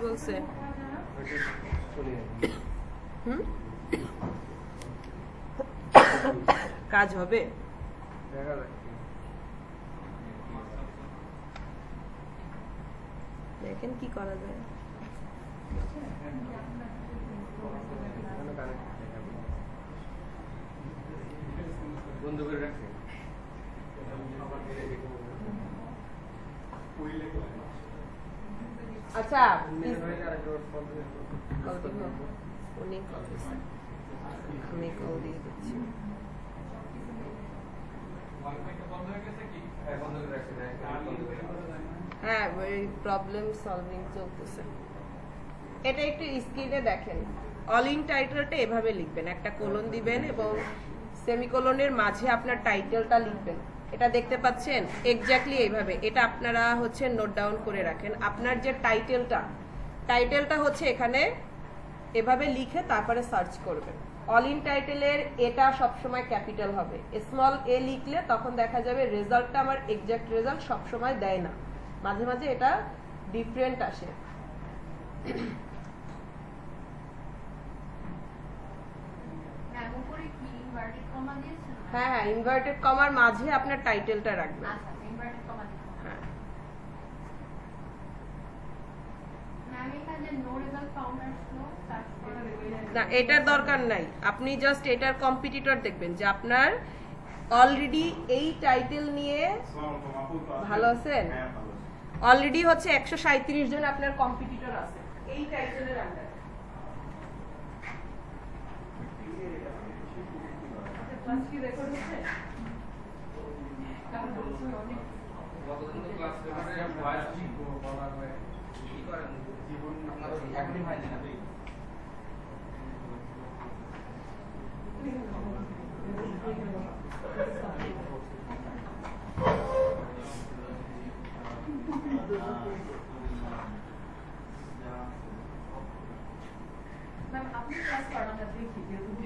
বলছে? কাজ হবে? দেখেন কি করা যায়। বন্ধ করে রাখছে। আচ্ছা আমি কল দিয়ে দিচ্ছি। হ্যাঁ ওই প্রবলেম সলভিং চলতেছে। এটা একটু স্ক্রিনে দেখেন। অল ইন টাইটেলটা এভাবে লিখবেন, একটা কোলন দিবেন এবং সেমিকোলনের মাঝে আপনার টাইটেলটা লিখবেন। এটা দেখতে পাচ্ছেন এক্স্যাক্টলি এইভাবে। এটা আপনারা হচ্ছে নোট ডাউন করে রাখেন। আপনার যে টাইটেলটা হচ্ছে এখানে এভাবে লিখে তারপরে সার্চ করবেন। অল ইন টাইটেলের এটা সবসময় ক্যাপিটাল হবে। স্মল এ লিখলে তখন দেখা যাবে রেজাল্টটা আমার এক্স্যাক্ট রেজাল্ট সবসময় দেয় না, মাঝে মাঝে এটা ডিফারেন্ট আসে। হ্যাঁ হ্যাঁ ইনভার্টেড কমার মাঝে আপনার টাইটেলটা রাখবেন। হ্যাঁ না এটার দরকার নাই, আপনি জাস্ট এটার কম্পিটিটর দেখবেন যে আপনার অলরেডি এই টাইটেল নিয়ে ভালো আছেন, অলরেডি হচ্ছে 137 জন আপনার কম্পিটিটর আছে এই টাইটেলের আন্ডারে।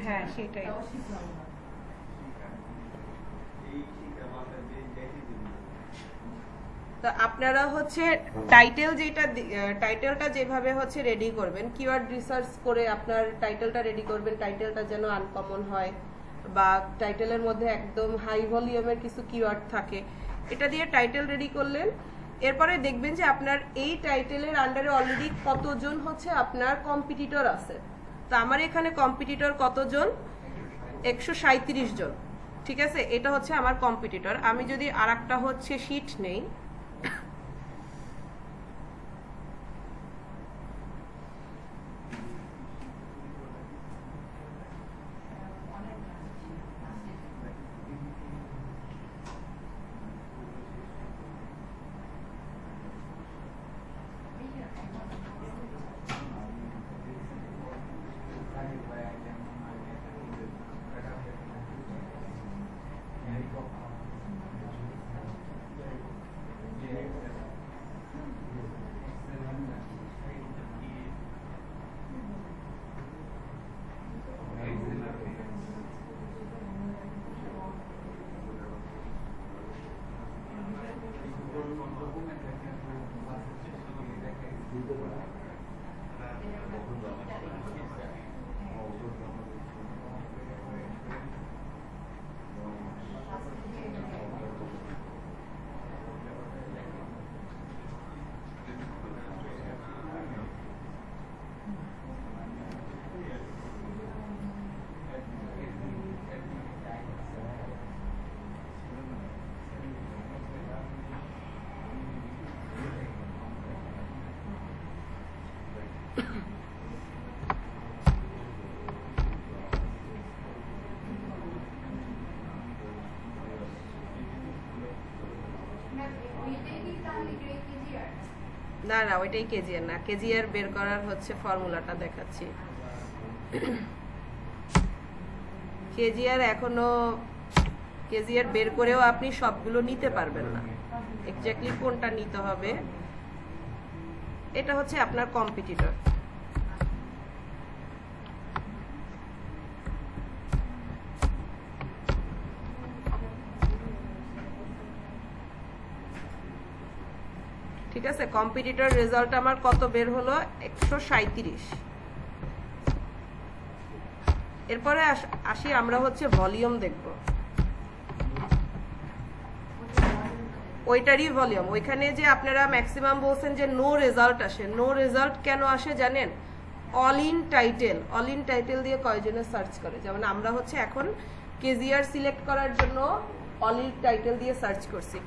হ্যাঁ সেটাই। তো আপনারা হচ্ছে টাইটেলটা যেভাবে হচ্ছে রেডি করবেন, কিওয়ার্ড রিসার্চ করে আপনার টাইটেলটা রেডি করবেন। টাইটেলটা যেন আনকমন হয় বা টাইটেলের মধ্যে একদম হাই ভলিউমের কিছু কিওয়ার্ড থাকে, এটা দিয়ে টাইটেল রেডি করলেন। এরপরে দেখবেন যে আপনার এই টাইটেলের আন্ডারে অলরেডি কতজন হচ্ছে আপনার কম্পিটিটর আছে। তো আমার এখানে কম্পিটিটর কতজন? 137 জন। ঠিক আছে, এটা হচ্ছে আমার কম্পিটিটর। আমি যদি আরেকটা হচ্ছে শীট নেই, না না ওইটাই কেজিআর না। কেজিআর বের করার হচ্ছে ফর্মুলাটা দেখাচ্ছি। কেজিআর এখনো কেজিআর বের করেও আপনি সবগুলো নিতে পারবেন না, এক্স্যাক্টলি কোনটা নিতে হবে। এটা হচ্ছে আপনার কম্পিটিটর। ঠিক ঠিক আছে, কম্পিটিটর রেজাল্ট আমার কত বের হলো 137। এরপরে আসি আমরা হচ্ছে ভলিউম দেখব, ওইটারই ভলিউম। ওইখানে যে আপনারা ম্যাক্সিমাম বলছেন যে নো রেজাল্ট আসে, নো রেজাল্ট কেন আসে জানেন? অল ইন টাইটেল দিয়ে কয়জনে সার্চ করে, যেমন আমরা হচ্ছে এখন কেজিআর সিলেক্ট করার জন্য অল ইন টাইটেল দিয়ে সার্চ করছি।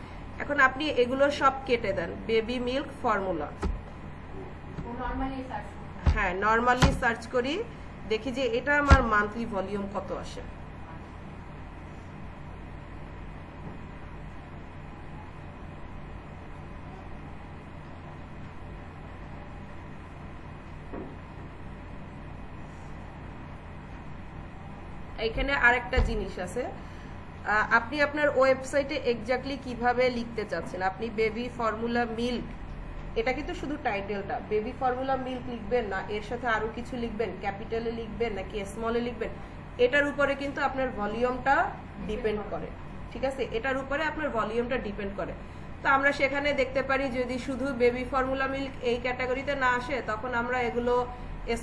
এখন আপনি এগুলো সব কেটে দেন, বেবি মিল্ক ফর্মুলা, হ্যাঁ নর্মালি সার্চ করি, দেখি যে এটা আমার মান্থলি ভলিউম কত আসে। এখানে আরেকটা জিনিস আছে, আপনি আপনার ওয়েবসাইটে এক্স্যাক্টলি কিভাবে লিখতে চাচ্ছেন। আপনি বেবি ফর্মুলা মিল্ক, এটা কিন্তু শুধু টাইটেলটা, বেবি ফর্মুলা মিল্ক লিখবেন না এর সাথে আরো কিছু লিখবেন, ক্যাপিটালে লিখবেন নাকি স্মলে লিখবেন, এটার উপরে কিন্তু আপনার ভলিউমটা ডিপেন্ড করে। ঠিক আছে, এটার উপরে আপনার ভলিউমটা ডিপেন্ড করে। তো আমরা সেখানে দেখতে পারি যদি শুধু বেবি ফর্মুলা মিল্ক এই ক্যাটাগরিতে না আসে, তখন আমরা এগুলো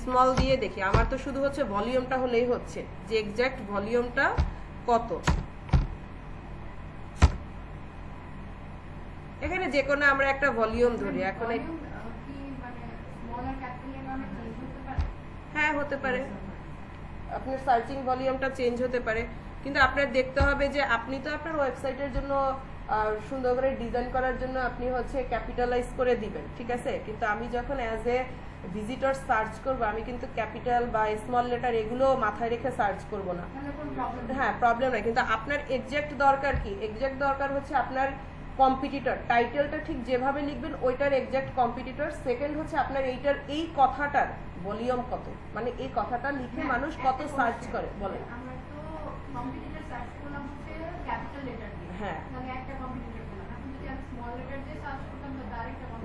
স্মল দিয়ে দেখি। আমার তো শুধু হচ্ছে ভলিউমটা হলেই হচ্ছে, যে এক্সাক্ট ভলিউমটা কত। এখানে যে কোনো আমরা একটা ভলিউম ধরি। এখন হ্যাঁ হতে পারে, আপনার সার্চিং ভলিউমটা চেঞ্জ হতে পারে, কিন্তু আপনার দেখতে হবে যে আপনি তো আপনার ওয়েবসাইটের জন্য সুন্দর করে ডিজাইন করার জন্য আপনি হচ্ছে ক্যাপিটালাইজ করে দিবেন, ঠিক আছে। কিন্তু আমি যখন অ্যাজ এ ভিজিটর সার্চ করব, আমি কিন্তু ক্যাপিটাল বা স্মল লেটার এগুলো মাথায় রেখে সার্চ করব না। হ্যাঁ প্রবলেম নাই, কিন্তু আপনার এক্সাক্ট দরকার কি? এক্সাক্ট দরকার হচ্ছে আপনার কম্পিটিটর, টাইটেলটা ঠিক যেভাবে লিখবেন ওইটার এক্সাক্ট কম্পিটিটর। সেকেন্ড হচ্ছে আপনার এইটার এই কথাটার ভলিউম কত, মানে এই কথাটা লিখে মানুষ কত সার্চ করে বলেন। হ্যাঁ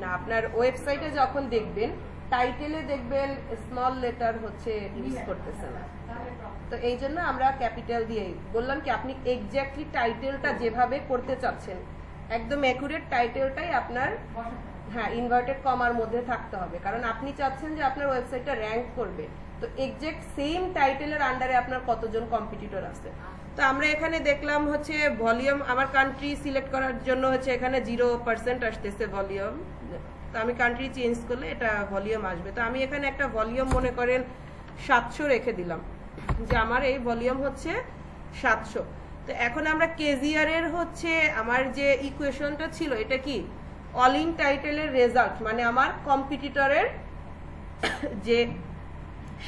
না, আপনার ওয়েবসাইটে যখন দেখবেন টাইটেলে দেখবেন স্মল লেটার হচ্ছে ইউজ করতেছে না, তো এই জন্য আমরা ক্যাপিটাল দিয়ে বললাম কি আপনি এক্স্যাক্টলি টাইটেলটা যেভাবে করতে চাচ্ছেন একদম অ্যাকুরেট টাইটেলটাই আপনার হ্যাঁ ইনভার্টেড কমার মধ্যে থাকতে হবে, কারণ আপনি চাচ্ছেন যে আপনার ওয়েবসাইটটা র্যাঙ্ক করবে। তো এক্সাক্ট সেম টাইটেলের আন্ডারে আপনার কতজন কম্পিটিটর আছে। তো আমরা এখানে দেখলাম হচ্ছে ভলিউম, আমার কান্ট্রি সিলেক্ট করার জন্য হচ্ছে এখানে 0% আসতেছে ভলিউম। তো আমি কান্ট্রি চেঞ্জ করলে এটা ভলিউম আসবে। তো আমি এখানে একটা ভলিউম মনে করেন 700 রেখে দিলাম, যে আমার এই ভলিউম হচ্ছে 700। তো এখন আমরা কেজিআর এর হচ্ছে আমার যে ইকুয়েশনটা ছিল এটা কি অল ইন টাইটেলের রেজাল্ট, মানে আমার কম্পিটিটরের যে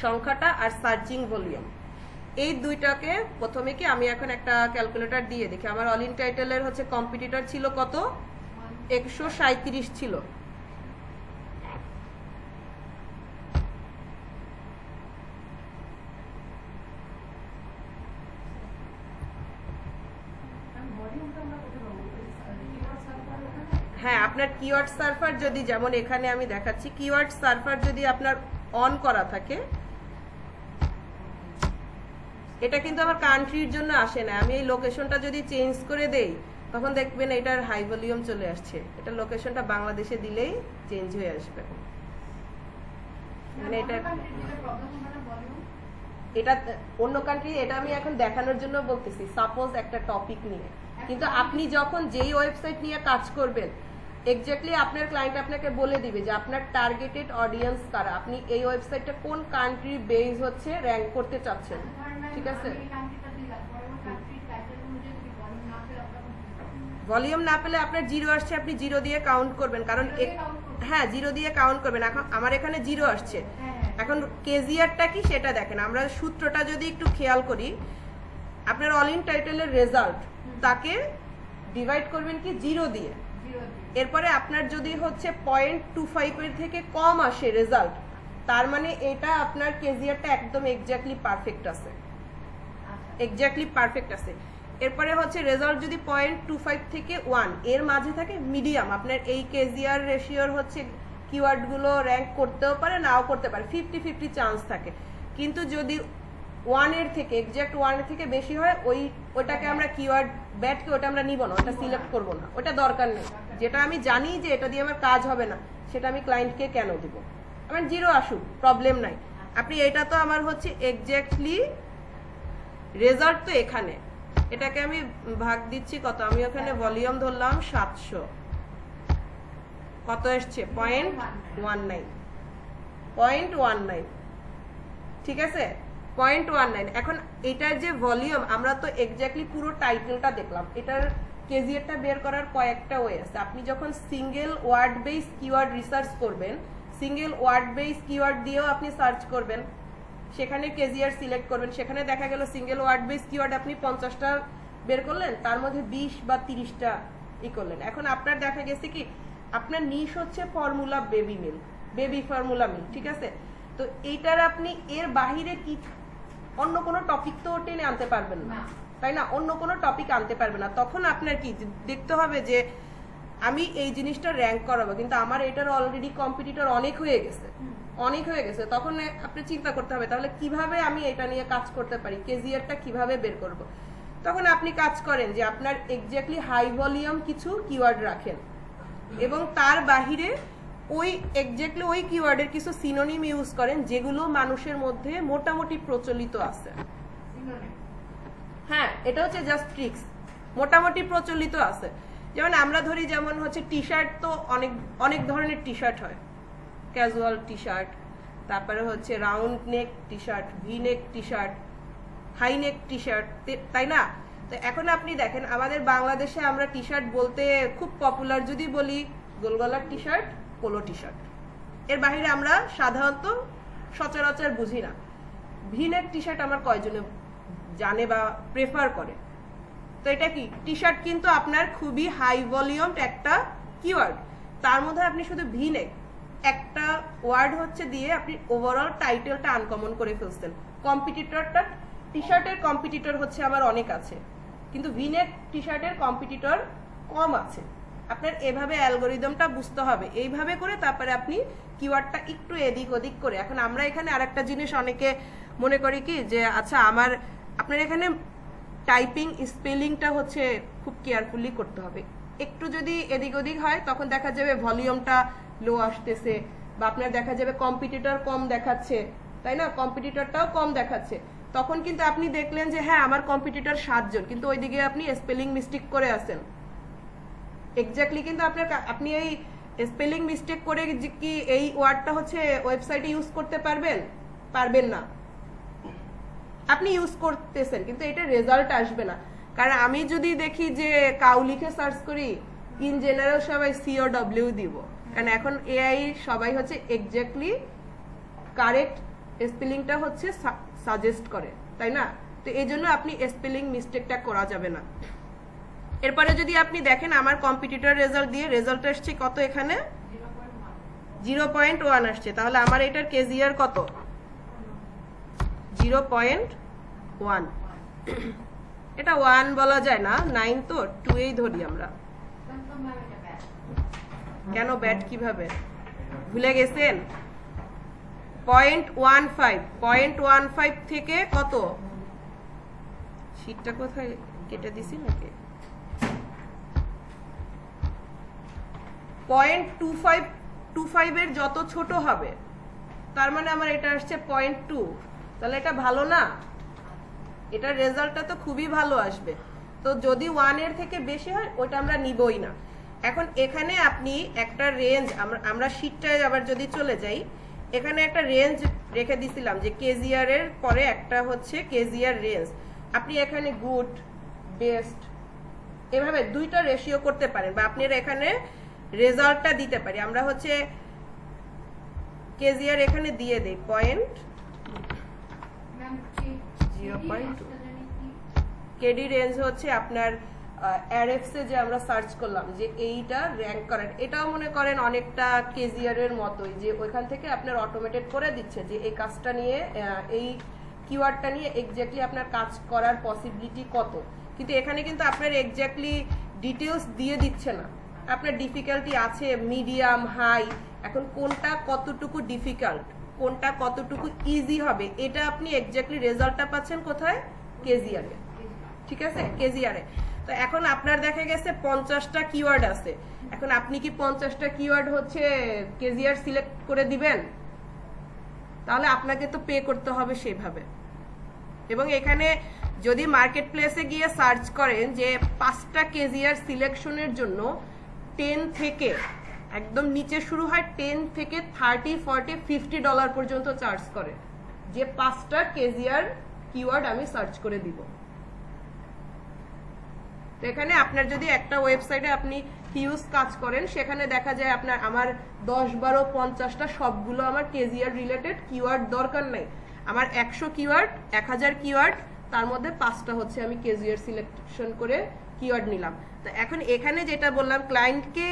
সংখ্যাটা আর সার্চিং ভলিউম, এই দুইটাকে প্রথমে কি আমি এখন একটা ক্যালকুলেটর দিয়ে দেখি। আমার অল ইন টাইটেলের হচ্ছে কম্পিটিটর ছিল কত? 137 ছিল। হ্যাঁ আপনার কিওয়ার্ড সার্ভার যদি, যেমন এখানে আমি দেখাচ্ছি, কিওয়ার্ড সার্ভার যদি আপনার অন করা থাকে, এটা কিন্তু আমার কান্ট্রির জন্য আসে না। আমি এই লোকেশনটা যদি চেঞ্জ করে দেই তখন দেখবেন এটার হাই ভলিউম চলে আসছে। এটা লোকেশনটা বাংলাদেশে দিলেই চেঞ্জ হয়ে আসবে। মানে এটা অন্য কান্ট্রি, এটা আমি এখন দেখানোর জন্য বলতেছি, সাপোজ একটা টপিক নিয়ে। কিন্তু আপনি যখন যেই ওয়েবসাইট নিয়ে কাজ করবেন এক্স্যাক্টলি আপনার ক্লায়েন্ট আপনাকে বলে দিবে যে আপনার টার্গেটেড অডিয়েন্স কারা, আপনি এই ওয়েবসাইটটা কোন কান্ট্রি বেস হচ্ছে র্যাঙ্ক করতে চাচ্ছেন, ঠিক আছে। ভলিউম না পেলে আপনার 0 আসছে, আপনি 0 দিয়ে কাউন্ট করবেন, কারণ হ্যাঁ 0 দিয়ে কাউন্ট করবেন। এখন আমার এখানে 0 আসছে। এখন কেজিআরটা কি সেটা দেখেন। আমরা সূত্রটা যদি একটু খেয়াল করি, আপনার অল ইন টাইটেলের রেজাল্ট তাকে ডিভাইড করবেন কি 0 দিয়ে। এরপরে আপনার যদি হচ্ছে 0.25 এর থেকে কম আসে রেজাল্ট, তার মানে এটা আপনার কেজিআরটা একদম এক্স্যাক্টলি পারফেক্ট আছে, এক্স্যাক্টলি পারফেক্ট আছে। এরপরে হচ্ছে রেজাল্ট যদি 0.25 থেকে 1 এর মাঝে থাকে, মিডিয়াম, আপনার এই কেজিআর রেশিওর হচ্ছে কিওয়ার্ডগুলো র্যাঙ্ক করতেও পারে নাও করতে পারে, 50-50 চান্স থাকে। কিন্তু যদি 1 এর থেকে এক্স্যাক্ট 1 এর থেকে বেশি হয়, ওটাকে আমরা কিওয়ার্ড ব্যাটকে ওটা আমরা নিব না, ওটা সিলেক্ট করব না, ওটা দরকার নেই। যেটা আমি জানি যে এটা দিয়ে আমার কাজ হবে না, সেটা আমি ক্লায়েন্টকে কেন দিব? আমার 0 আসুক, প্রবলেম নাই। আপনি এটা তো আমার হচ্ছে এক্স্যাক্টলি রেজাল্ট তো এখানে, এটাকে আমি ভাগ দিচ্ছি কত, আমি ওখানে ভলিউম ধরলাম 700, কত এসছে 0.19, ঠিক আছে 0.19। এখন এটার যে ভলিউম, আমরা তো এক্স্যাক্টলি পুরো টাইটেলটা দেখলাম, এটার কেজিএরটা বের করার কয়েকটা ওয়ে আছে। আপনি যখন single word base keyword research করবেন, সিঙ্গেল ওয়ার্ড বেস কিওয়ার্ড দিয়েও আপনি সার্চ করবেন, সেখানে কেজিআর সিলেক্ট করবেন, সেখানে দেখা গেল সিঙ্গেল ওয়ার্ড বেস কিওয়ার্ড আপনি 50টা বের করলেন, তার মধ্যে 20 বা 30টা করলেন। এখন আপনার দেখা গেছে কি আপনার নিশ হচ্ছে ফর্মুলা বেবি মিল, বেবি ফর্মুলা মিল, ঠিক আছে। তো এইটার আপনি এর বাহিরে কি অন্য কোনো টপিক তো টেনে আনতে পারবেন না, তাই না? অন্য কোনো টপিক আনতে পারবে না। তখন আপনার কি দেখতে হবে যে আমি এই জিনিসটা র্যাঙ্ক করাবো, কিন্তু আমার এটার অলরেডি কম্পিটিটর অনেক হয়ে গেছে। তখন আপনি চিন্তা করতে হবে তাহলে কিভাবে আমি এটা নিয়ে কাজ করতে পারি, কেজিআরটা কিভাবে বের করব। তখন আপনি কাজ করেন যে আপনার এক্স্যাক্টলি হাই ভলিউম কিছু কিওয়ার্ড রাখেন এবং তার বাহিরে ওই এক্স্যাক্টলি ওই কিওয়ার্ডের কিছু সিনোনিম ইউজ করেন যেগুলো মানুষের মধ্যে মোটামুটি প্রচলিত আছে। হ্যাঁ, এটা হচ্ছে জাস্ট ট্রিক্স, মোটামুটি প্রচলিত আছে। যেমন আমরা ধরি, যেমন হচ্ছে টি শার্ট, তো অনেক ধরনের টি শার্ট হয়, ক্যাজুয়াল টি শার্ট, তারপরে হচ্ছে round neck T shirt, V neck T shirt, high neck T shirt, তাই না? তো এখন আপনি দেখেন আমাদের বাংলাদেশে আমরা টি শার্ট বলতে খুব পপুলার যদি বলি গোল গলার T shirt, polo T shirt, এর বাইরে আমরা সাধারণত সচরাচর বুঝি না। ভি নেক টি শার্ট আমার কয়জনে জানে বা প্রেফার করে? তো এটা কি টি শার্ট, কিন্তু আপনার খুবই হাই ভলিউম একটা কিওয়ার্ড, তার মধ্যে আপনি শুধু ভি নেক একটা ওয়ার্ড হচ্ছে দিয়ে আপনি ওভারঅল টাইটেলটা আনকমন করে ফেলছেন। কম্পিটিটরটা, টি শার্টের কম্পিটিটর হচ্ছে আমার অনেক আছে, কিন্তু ভি নেক টি শার্টের কম্পিটিটর কম আছে। আপনার এভাবে অ্যালগোরিদমটা বুঝতে হবে, এইভাবে করে তারপরে আপনি কিওয়ার্ডটা একটু এদিক ওদিক করে। এখন আমরা এখানে আরেকটা জিনিস অনেকে মনে করি কি যে আচ্ছা আপনার এখানে টাইপিং স্পেলিংটা হচ্ছে খুব কেয়ারফুলি করতে হবে, একটু যদি এদিক ওদিক হয় তখন দেখা যাবে ভলিউমটা লো আসতেছে, বা আপনার দেখা যাবে কম্পিটিটর কম দেখাচ্ছে, তাই না? কম্পিটিটরটাও কম দেখাচ্ছে, তখন কিন্তু আপনি দেখলেন যে হ্যাঁ আমার কম্পিটিটর 7 জন, কিন্তু ওইদিকে আপনি স্পেলিং মিস্টেক করে আছেন। এক্স্যাক্টলি কিন্তু আপনি এই স্পেলিং মিস্টেক করে কি এই ওয়ার্ডটা হচ্ছে ওয়েবসাইটে ইউজ করতে পারবেন না। আপনি ইউজ করতেছেন কিন্তু এটা রেজাল্ট আসবে না। কারণ আমি যদি দেখি যে কাউ লিখে সার্চ করি, ইন জেনারেল সবাই COW দিব, কারণ এখন এআই সবাই হচ্ছে এক্স্যাক্টলি কারেক্ট স্পেলিংটা হচ্ছে সাজেস্ট করে, তাই না? তো এই জন্য আপনি স্পেলিং মিস্টেকটা করা যাবে না। এরপরে যদি আপনি দেখেন আমার কম্পিটিটর রেজাল্ট দিয়ে রেজাল্ট আসছে কত, এখানে 0.1 আসছে, তাহলে আমার এটার কেজিআর কত? 0.1। এটা 1 বলা যায় না, 9 তো 2 এই ধরি আমরা। কেন ব্যাট কিভাবে ভুলে গেছেন? 0.15 থেকে কত, শীটটা কোথায় কেটে দিছি নাকি? 0.25 এর যত ছোট হবে তার মানে আমার এটা আসছে 0.2, তাহলে এটা ভালো না? এটার রেজাল্টটা তো খুবই ভালো আসবে। তো যদি 1 এর থেকে বেশি হয় ওটা আমরা নিবই না। এখন এখানে আপনি একটা রেঞ্জ, আমরা শীটটায় আবার যদি চলে যাই, এখানে একটা রেঞ্জ রেখে দিছিলাম যে কেজিআর এর পরে একটা হচ্ছে কেজিআর রেঞ্জ। আপনি এখানে গুড, বেস্ট এভাবে দুইটা রেশিও করতে পারেন, বা আপনি এখানে রেজাল্টটা দিতে পারি। আমরা হচ্ছে কেজিআর এখানে দিয়ে দেই 0.2। কেডি রেঞ্জ হচ্ছে আপনার আরএফস এ যে আমরা সার্চ করলাম যে এইটা র্যাঙ্ক করেন, এটাও মনে করেন অনেকটা কেজিআর এর মতোই, যে ওইখান থেকে আপনার অটোমেটেড করে দিচ্ছে যে এই কাজটা নিয়ে, এই কিওয়ার্ডটা নিয়ে এক্স্যাক্টলি আপনার কাজ করার পসিবিলিটি কত। কিন্তু এখানে কিন্তু আপনার এক্স্যাক্টলি ডিটেলস দিয়ে দিচ্ছে না, আপনার ডিফিকাল্টি আছে মিডিয়াম, হাই। এখন কোনটা কতটুকু ডিফিকাল্ট, কোনটা কতটুকু ইজি হবে, এটা আপনি এক্স্যাক্টলি রেজাল্টটা পাচ্ছেন কোথায়? কেজিআর এ, ঠিক আছে, কেজিআর এ। তো এখন আপনার দেখা গেছে 50টা কিওয়ার্ড আছে, এখন আপনি কি 50টা কিওয়ার্ড হচ্ছে কেজিআর সিলেক্ট করে দিবেন? তাহলে আপনাকে তো পে করতে হবে সেভাবে। এবং এখানে যদি মার্কেট প্লেসে গিয়ে সার্চ করেন যে 5টা কেজিআর সিলেকশনের জন্য 10 থেকে একদম নিচে শুরু হয় 10 থেকে 30, 40, $50 পর্যন্ত চার্জ করে যে 5টা কেজিআর কিওয়ার্ড আমি সার্চ করে দিব। তো এখানে আপনার যদি একটা ওয়েবসাইটে আপনি হিউজ কাজ করেন, সেখানে দেখা যায় আপনার আমার 10, 12, 50টা সবগুলো আমার কেজিআর রিলেটেড কিওয়ার্ড দরকার নাই। আমার 100 কিওয়ার্ড, 1000 কিওয়ার্ড, তার মধ্যে 5টা হচ্ছে আমি কেজিআর সিলেকশন করে কিওয়ার্ড নিলাম। তো এখন এখানে যেটা বললাম, ক্লায়েন্টকে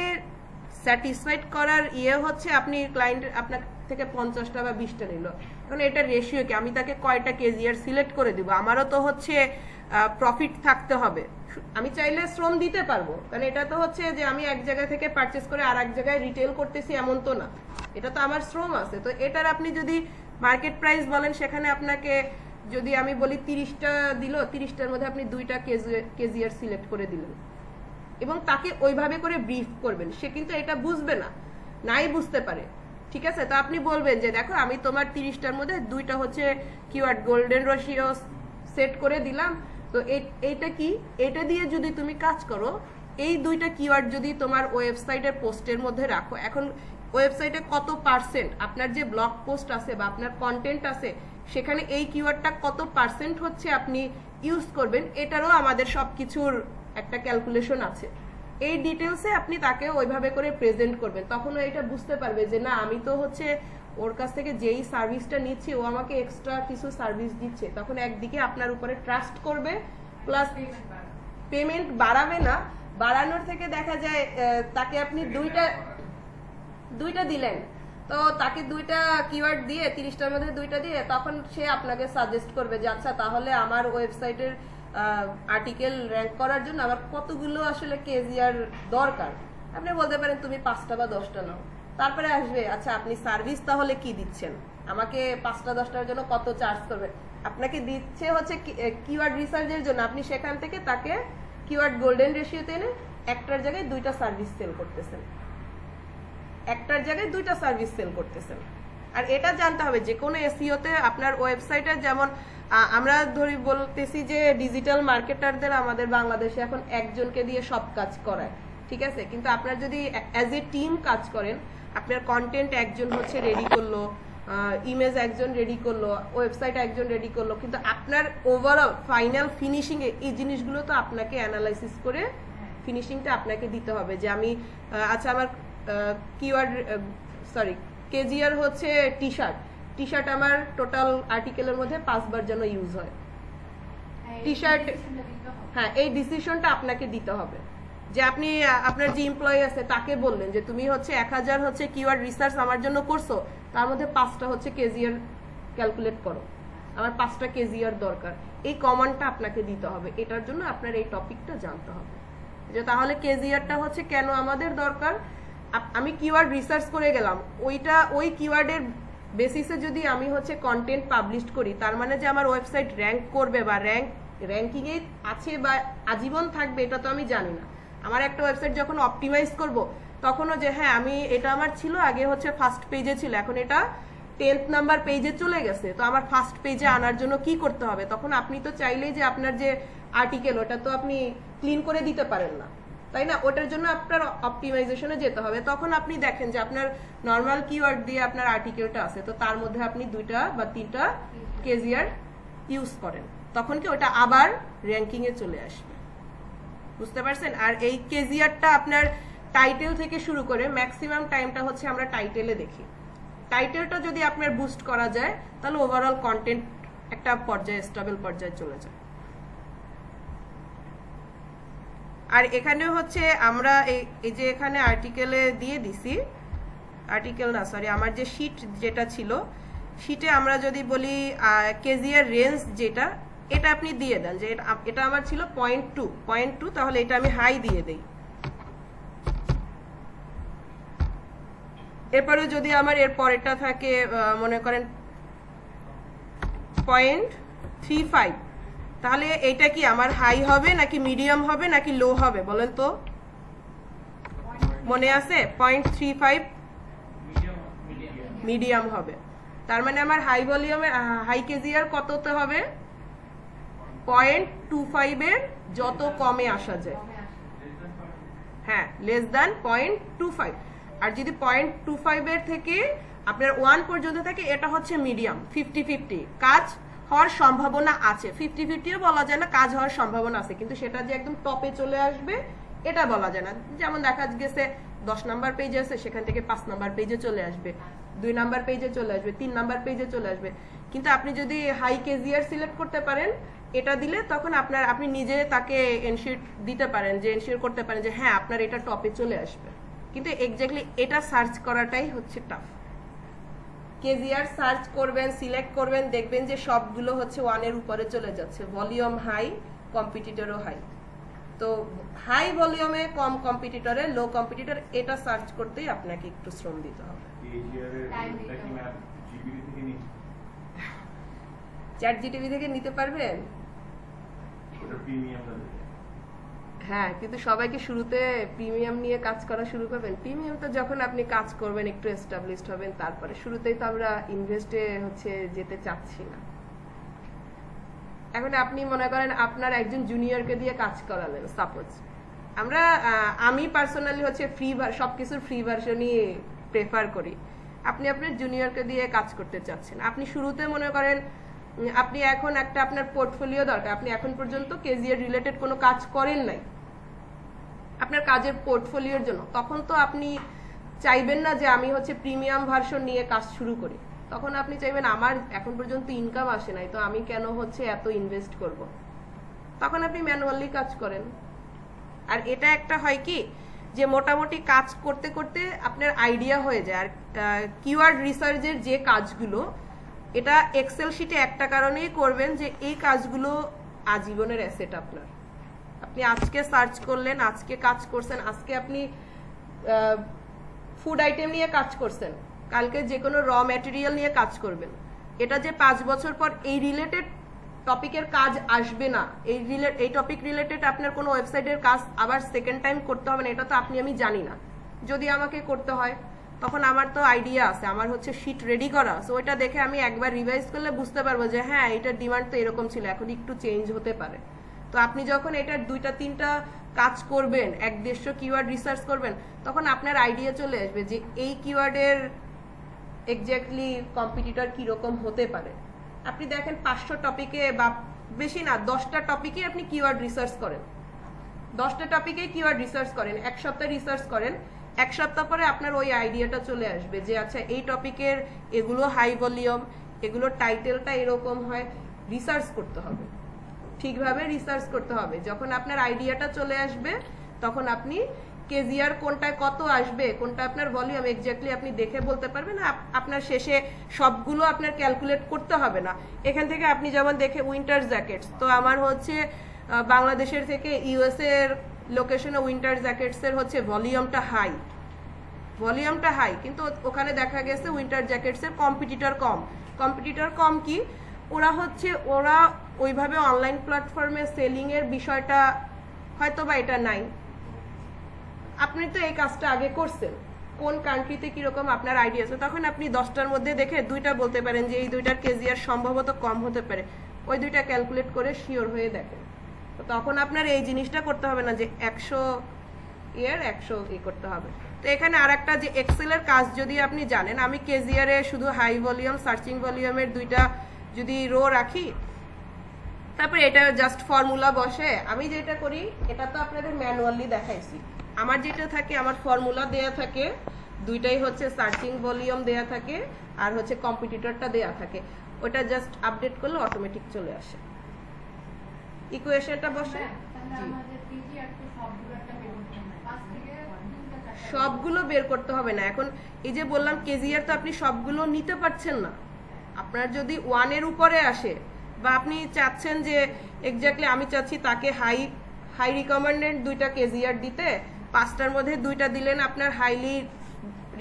স্যাটিসফাইড করার হচ্ছে আপনি ক্লায়েন্ট আপনার থেকে 50টা বা 20টা নিল, এখন এটা রেশিও কি, আমি তাকে কয়টা কেজিআর সিলেক্ট করে দিব? আমারও তো হচ্ছে প্রফিট থাকতে হবে। আমি চাইলে শ্রম দিতে পারবো, কারণ এটা তো হচ্ছে যে আমি এক জায়গা থেকে পারচেস করে আর এক জায়গায় রিটেল করতেছি এমন তো না, এটা তো আমার শ্রম আছে। তো এটার আপনি যদি মার্কেট প্রাইস বলেন, সেখানে আপনাকে যদি আমি বলি 30টা দিল, 30টার মধ্যে আপনি 2টা কেজিআর সিলেক্ট করে দিলেন এবং তাকে ওইভাবে করে ব্রিফ করবেন। সে কিন্তু এটা বুঝবে না, নাই বুঝতে পারে, ঠিক আছে? তো আপনি বলবেন যে দেখো আমি তোমার 30টার মধ্যে 2টা হচ্ছে কিওয়ার্ড গোল্ডেন রেশিও সেট করে দিলাম, তো এইটা কি, এটা দিয়ে যদি তুমি কাজ করো, এই 2টা কিওয়ার্ড যদি তোমার ওয়েবসাইটের পোস্টের মধ্যে রাখো, এখন ওয়েবসাইটে কত পার্সেন্ট আপনার যে ব্লগ পোস্ট আছে বা আপনার কন্টেন্ট আছে, সেখানে এই কিওয়ার্ডটা কত পার্সেন্ট হচ্ছে আপনি ইউজ করবেন, এটারও আমাদের সবকিছুর একটা ক্যালকুলেশন আছে। এই ডিটেলসে আপনি তাকে ওইভাবে করে প্রেজেন্ট করবেন, তখন এটা বুঝতে পারবে যে না, আমি তো হচ্ছে ওর কাছ থেকে যেই সার্ভিসটা নিচ্ছি, ও আমাকে এক্সট্রা কিছু সার্ভিস দিচ্ছে। তখন একদিকে আপনার উপরে ট্রাস্ট করবে, প্লাস পেমেন্ট বাড়াবে না, বাড়ানোর থেকে দেখা যায় তাকে আপনি দুইটা দিলেন, তো তাকে 2টা কিওয়ার্ড দিয়ে 30টার মধ্যে 2টা দিয়ে, তখন সে আপনাকে সাজেস্ট করবে যে আচ্ছা তাহলে আমার ওয়েবসাইটের আর্টিকেল র্যাঙ্ক করার জন্য আমার কতগুলো আসলে কেজিআর দরকার। আপনি বলতে পারেন তুমি 5টা বা 10টা নাও, তারপরে আসবে আচ্ছা আপনি সার্ভিস তাহলে কি দিচ্ছেন, আমাকে 5টা 10টার জন্য কত চার্জ করবে। আপনাকে দিচ্ছে হচ্ছে কিওয়ার্ড রিসার্চের জন্য, আপনি সেখান থেকে তাকে কিওয়ার্ড গোল্ডেন রেশিওতে এনে একটার জায়গায় 2টা সার্ভিস সেল করতেছেন, একটার জায়গায় 2টা সার্ভিস সেল করতেছেন। আর এটা জানতে হবে যে কোনো এসইওতে আপনার ওয়েবসাইটে, যেমন আমরা ধরি বলতেছি যে ডিজিটাল মার্কেটারদের আমাদের বাংলাদেশে এখন একজনকে দিয়ে সব কাজ করায়, ঠিক আছে? কিন্তু আপনার যদি অ্যাজ এ টিম কাজ করেন, আপনার কন্টেন্ট একজন হচ্ছে রেডি করলো, ইমেজ একজন রেডি করলো, ওয়েবসাইট একজন রেডি করলো, কিন্তু আপনার ওভারঅল ফাইনাল ফিনিশিং এই জিনিসগুলো তো আপনাকে অ্যানালাইসিস করে ফিনিশিংটা আপনাকে দিতে হবে যে আমি আচ্ছা আমার কিওয়ার্ড কেজিআর হচ্ছে টি শার্ট আমার টোটাল আর্টিকেলের মধ্যে 5 বার যেন ইউজ হয় টি শার্ট। হ্যাঁ, এই ডিসিশনটা আপনাকে দিতে হবে যে আপনি আপনার যে এমপ্লয়ি আছে তাকে বললেন যে তুমি হচ্ছে 1000 হচ্ছে কিওয়ার্ড রিসার্চ আমার জন্য করছো, তার মধ্যে 5টা হচ্ছে কেজিআর ক্যালকুলেট করো, আমার 5টা কেজিআর দরকার। এই কমান্ডটা আপনাকে দিতে হবে। এটার জন্য আপনার এই টপিকটা জানতে হবে যে তাহলে কেজিআরটা হচ্ছে কেন আমাদের দরকার। আমি কিওয়ার্ড রিসার্চ করে গেলাম, ওই কিওয়ার্ডের বেসিসে যদি আমি হচ্ছে কন্টেন্ট পাবলিশ করি, তার মানে যে আমার ওয়েবসাইট র্যাঙ্ক করবে বা র্যাঙ্কিং এ আছে বা আজীবন থাকবে, এটা তো আমি জানি না। আমার একটা ওয়েবসাইট যখন অপটিমাইজ করব, তখনও যে হ্যাঁ আমি এটা আমার ছিল আগে হচ্ছে ফার্স্ট পেজে ছিল, এখন এটা 10th নাম্বার পেজে চলে গেছে, তো আমার ফার্স্ট পেজে আনার জন্য কি করতে হবে? তখন আপনি তো চাইলেই যে আপনার যে আর্টিকেল ওটা তো আপনি ক্লিন করে দিতে পারেন না, তাই না? ওটার জন্য আপনার অপটিমাইজেশনে যেতে হবে। তখন আপনি দেখেন যে আপনার নর্মাল কিওয়ার্ড দিয়ে আপনার আর্টিকেলটা আছে, তো তার মধ্যে আপনি 2টা বা 3টা কেজিআর ইউজ করেন, তখন কি ওটা আবার র্যাঙ্কিং এ চলে আসবে। বুঝতে পারছেন? আর এই কেজিআরটা আপনার টাইটেল থেকে শুরু করে ম্যাক্সিমাম টাইমটা হচ্ছে আমরা টাইটেলে দেখি। টাইটেলটা যদি আপনার বুস্ট করা যায়, তাহলে ওভারঅল কন্টেন্ট একটা পর্যায়ে স্টেবল পর্যায়ে চলে যায়। আর এখানে হচ্ছে আমরা এই যে এখানে আর্টিকেলে দিয়ে দিছি, আর্টিকেল না সরি আমার যে শীট যেটা ছিল, শীটে আমরা যদি বলি কেজিআর রেঞ্জ যেটা, এটা আপনি দিয়ে দেন যে এটা আমার ছিল 0.2, তাহলে এটা আমি হাই দিয়ে দেই। এরপরে যদি আমার এর পরেরটা থাকে মনে করেন 0.35, তাহলে এটা কি আমার হাই হবে নাকি মিডিয়াম হবে নাকি লো হবে বলেন তো? মনে আছে 0.35 মিডিয়াম হবে। তার মানে আমার হাই ভলিউমে হাই কেজিআর কততে হবে? 0.25 এর যত কমে আসা যায়, হ্যাঁ লেস দ্যান 0.25। আর যদি 0.25 এর থেকে আপনার 1 পর্যন্ত থাকে এটা হচ্ছে মিডিয়াম, 50-50 কাজ হওয়ার সম্ভাবনা আছে। 50-50ও বলা যায় না, কাজ হওয়ার সম্ভাবনা আছে, কিন্তু সেটা যে একদম টপে চলে আসবে এটা বলা যায় না। যেমন দেখা গেছে 10 নাম্বার পেজে আছে, সেখান থেকে 5 নাম্বার পেজে চলে আসবে, 2 নাম্বার পেজে চলে আসবে, 3 নাম্বার পেজে চলে আসবে। কিন্তু আপনি যদি হাই কেজিআর সিলেক্ট করতে পারেন, এটা দিলে তখন আপনি নিজে তাকে এনশিওর দিতে পারেন, যে এনশিওর করতে পারেন যে হ্যাঁ আপনার এটা টপে চলে আসবে। কিন্তু এক্স্যাক্টলি এটা সার্চ করাটাই হচ্ছে টাফ। কেজিআর সার্চ করবেন, সিলেক্ট করবেন, দেখবেন যে সবগুলো হচ্ছে 1 এর উপরে চলে যাচ্ছে, ভলিউম হাই, কম্পিটিটরও হাই। তো হাই ভলিউমে কম কম্পিটিটরে লো কম্পিটিটর, এটা সার্চ করতেই আপনাকে একটু শ্রম দিতে হবে। চ্যাট জিটিভি থেকে নিতে পারবেন? হ্যাঁ, কিন্তু সবাইকে শুরুতে প্রিমিয়াম নিয়ে কাজ করা শুরু করবেন। প্রিমিয়াম তো যখন আপনি কাজ করবেন, একটু এস্টাবলিশড হবেন, তারপরে শুরুতেই তো আমরা ইনভেস্টে হচ্ছে যেতে চাচ্ছি না। এখন আপনি মনে করেন আপনার একজন জুনিয়রকে দিয়ে কাজ করালেন, সাপোজ আমি পার্সোনালি হচ্ছে সবকিছুর ফ্রি ভার্সনই প্রেফার করি। আপনি আপনার জুনিয়রকে দিয়ে কাজ করতে চাচ্ছেন, আপনি শুরুতে মনে করেন আপনি এখন আপনার পোর্টফোলিও দরকার, আপনি এখন পর্যন্ত কেজিআর রিলেটেড কোনো কাজ করেন নাই আপনার কাজের পোর্টফোলিওর জন্য, তখন তো আপনি চাইবেন না যে আমি হচ্ছে প্রিমিয়াম ভার্সন নিয়ে কাজ শুরু করি। তখন আপনি চাইবেন আমার এখন পর্যন্ত ইনকাম আসে নাই, তো আমি কেন হচ্ছে এত ইনভেস্ট করব। তখন আপনি ম্যানুয়ালি কাজ করেন। আর এটা একটা হয় কি যে মোটামুটি কাজ করতে করতে আপনার আইডিয়া হয়ে যায়। আর কিওয়ার্ড রিসার্চের যে কাজগুলো, এটা এক্সেল শিটে একটা কারণেই করবেন যে এই কাজগুলো আজীবনের অ্যাসেট আপনার। আপনি আজকে সার্চ করলেন, আজকে কাজ করছেন, আজকে আপনি ফুড আইটেম নিয়ে কাজ করছেন, কালকে যে কোনো র ম্যাটেরিয়াল নিয়ে কাজ করবেন। এটা যে 5 বছর পর এই রিলেটেড টপিকের কাজ আসবে না, এই টপিক রিলেটেড আপনার কোনো ওয়েবসাইটের কাজ আবার সেকেন্ড টাইম করতে হবে না, এটা তো আমি জানি না। যদি আমাকে করতে হয় তখন আমার তো আইডিয়া আছে, আমার হচ্ছে শিট রেডি করা, সো ওইটা দেখে আমি একবার রিভাইজ করলে বুঝতে পারবো যে হ্যাঁ এটার ডিমান্ড তো এরকম ছিল, এখন একটু চেঞ্জ হতে পারে। তো আপনি যখন এটার 2-3টা কাজ করবেন, 1-150 কিওয়ার্ড রিসার্চ করবেন, তখন আপনার আইডিয়া চলে আসবে যে এই কিওয়ার্ডের এক্স্যাক্টলি কম্পিটিটর কিরকম হতে পারে। আপনি দেখেন 500 টপিকে বা বেশি না 10টা টপিকে আপনি কিওয়ার্ড রিসার্চ করেন, 10টা টপিকে কিওয়ার্ড রিসার্চ করেন, 1 সপ্তাহ রিসার্চ করেন, 1 সপ্তাহ পরে আপনার ওই আইডিয়াটা চলে আসবে যে আচ্ছা এই টপিকের এগুলো হাই ভলিউম, এগুলো টাইটেলটা এরকম হয়। রিসার্চ করতে হবে, ঠিকভাবে রিসার্চ করতে হবে। যখন আপনার আইডিয়াটা চলে আসবে তখন আপনি কেজিআর কোনটায় কত আসবে, কোনটা আপনার ভলিউম এক্স্যাক্টলি আপনি দেখে বলতে পারবেন। আপনার শেষে সবগুলো আপনার ক্যালকুলেট করতে হবে না। এখান থেকে আপনি যেমন দেখে উইন্টার জ্যাকেটস, তো আমার হচ্ছে বাংলাদেশের থেকে ইউএসএ এর লোকেশনে উইন্টার জ্যাকেটস এর হচ্ছে ভলিউমটা হাই, কিন্তু ওখানে দেখা গেছে উইন্টার জ্যাকেটস এর কম্পিটিটর কম কি ওরা ওইভাবে অনলাইন প্ল্যাটফর্মে সেলিং এর বিষয়টা হয়তো বা এটা নাই। আপনি তো এই কাজটা আগে করছেন, কোন কান্ট্রিতে কিরকম আপনার আইডিয়া আছে, তখন আপনি 10টার মধ্যে দেখে 2টা বলতে পারেন যে এই 2টার কেজিআর সম্ভবত কম হতে পারে, ওই 2টা ক্যালকুলেট করে শিওর হয়ে দেখেন। তো তখন আপনার এই জিনিসটা করতে হবে না যে 100 করতে হবে। তো এখানে আরেকটা যে এক্সেলের কাজ যদি আপনি জানেন, আমি কেজিআরে শুধু হাই ভলিউম, সার্চিং ভলিউমের 2টা যদি রো রাখি, তারপরে এটা জাস্ট ফর্মুলা বসে, আমি যেটা করি এটা তো আপনাদের ম্যানুয়ালি দেখাইছি। আমার যেটা থাকে, আমার ফর্মুলা দেয়া থাকে, 2টাই হচ্ছে সার্চিং ভলিউম দেয়া থাকে আর হচ্ছে কম্পিটিটরটা দেয়া থাকে, ওটা জাস্ট আপডেট করলে অটোমেটিক চলে আসে, ইকুয়েশনটা বসে। সবগুলো বের করতে হবে না। এখন এই যে বললাম কেজিআর তো আপনি সবগুলো নিতে পারছেন না। আপনার যদি 1 এর উপরে আসে বা আপনি চাচ্ছেন যে এক্স্যাক্টলি আমি চাচ্ছি তাকে হাই রিকমেন্ডেড 2টা কেজিআর দিতে, 5টার মধ্যে 2টা দিলেন আপনার হাইলি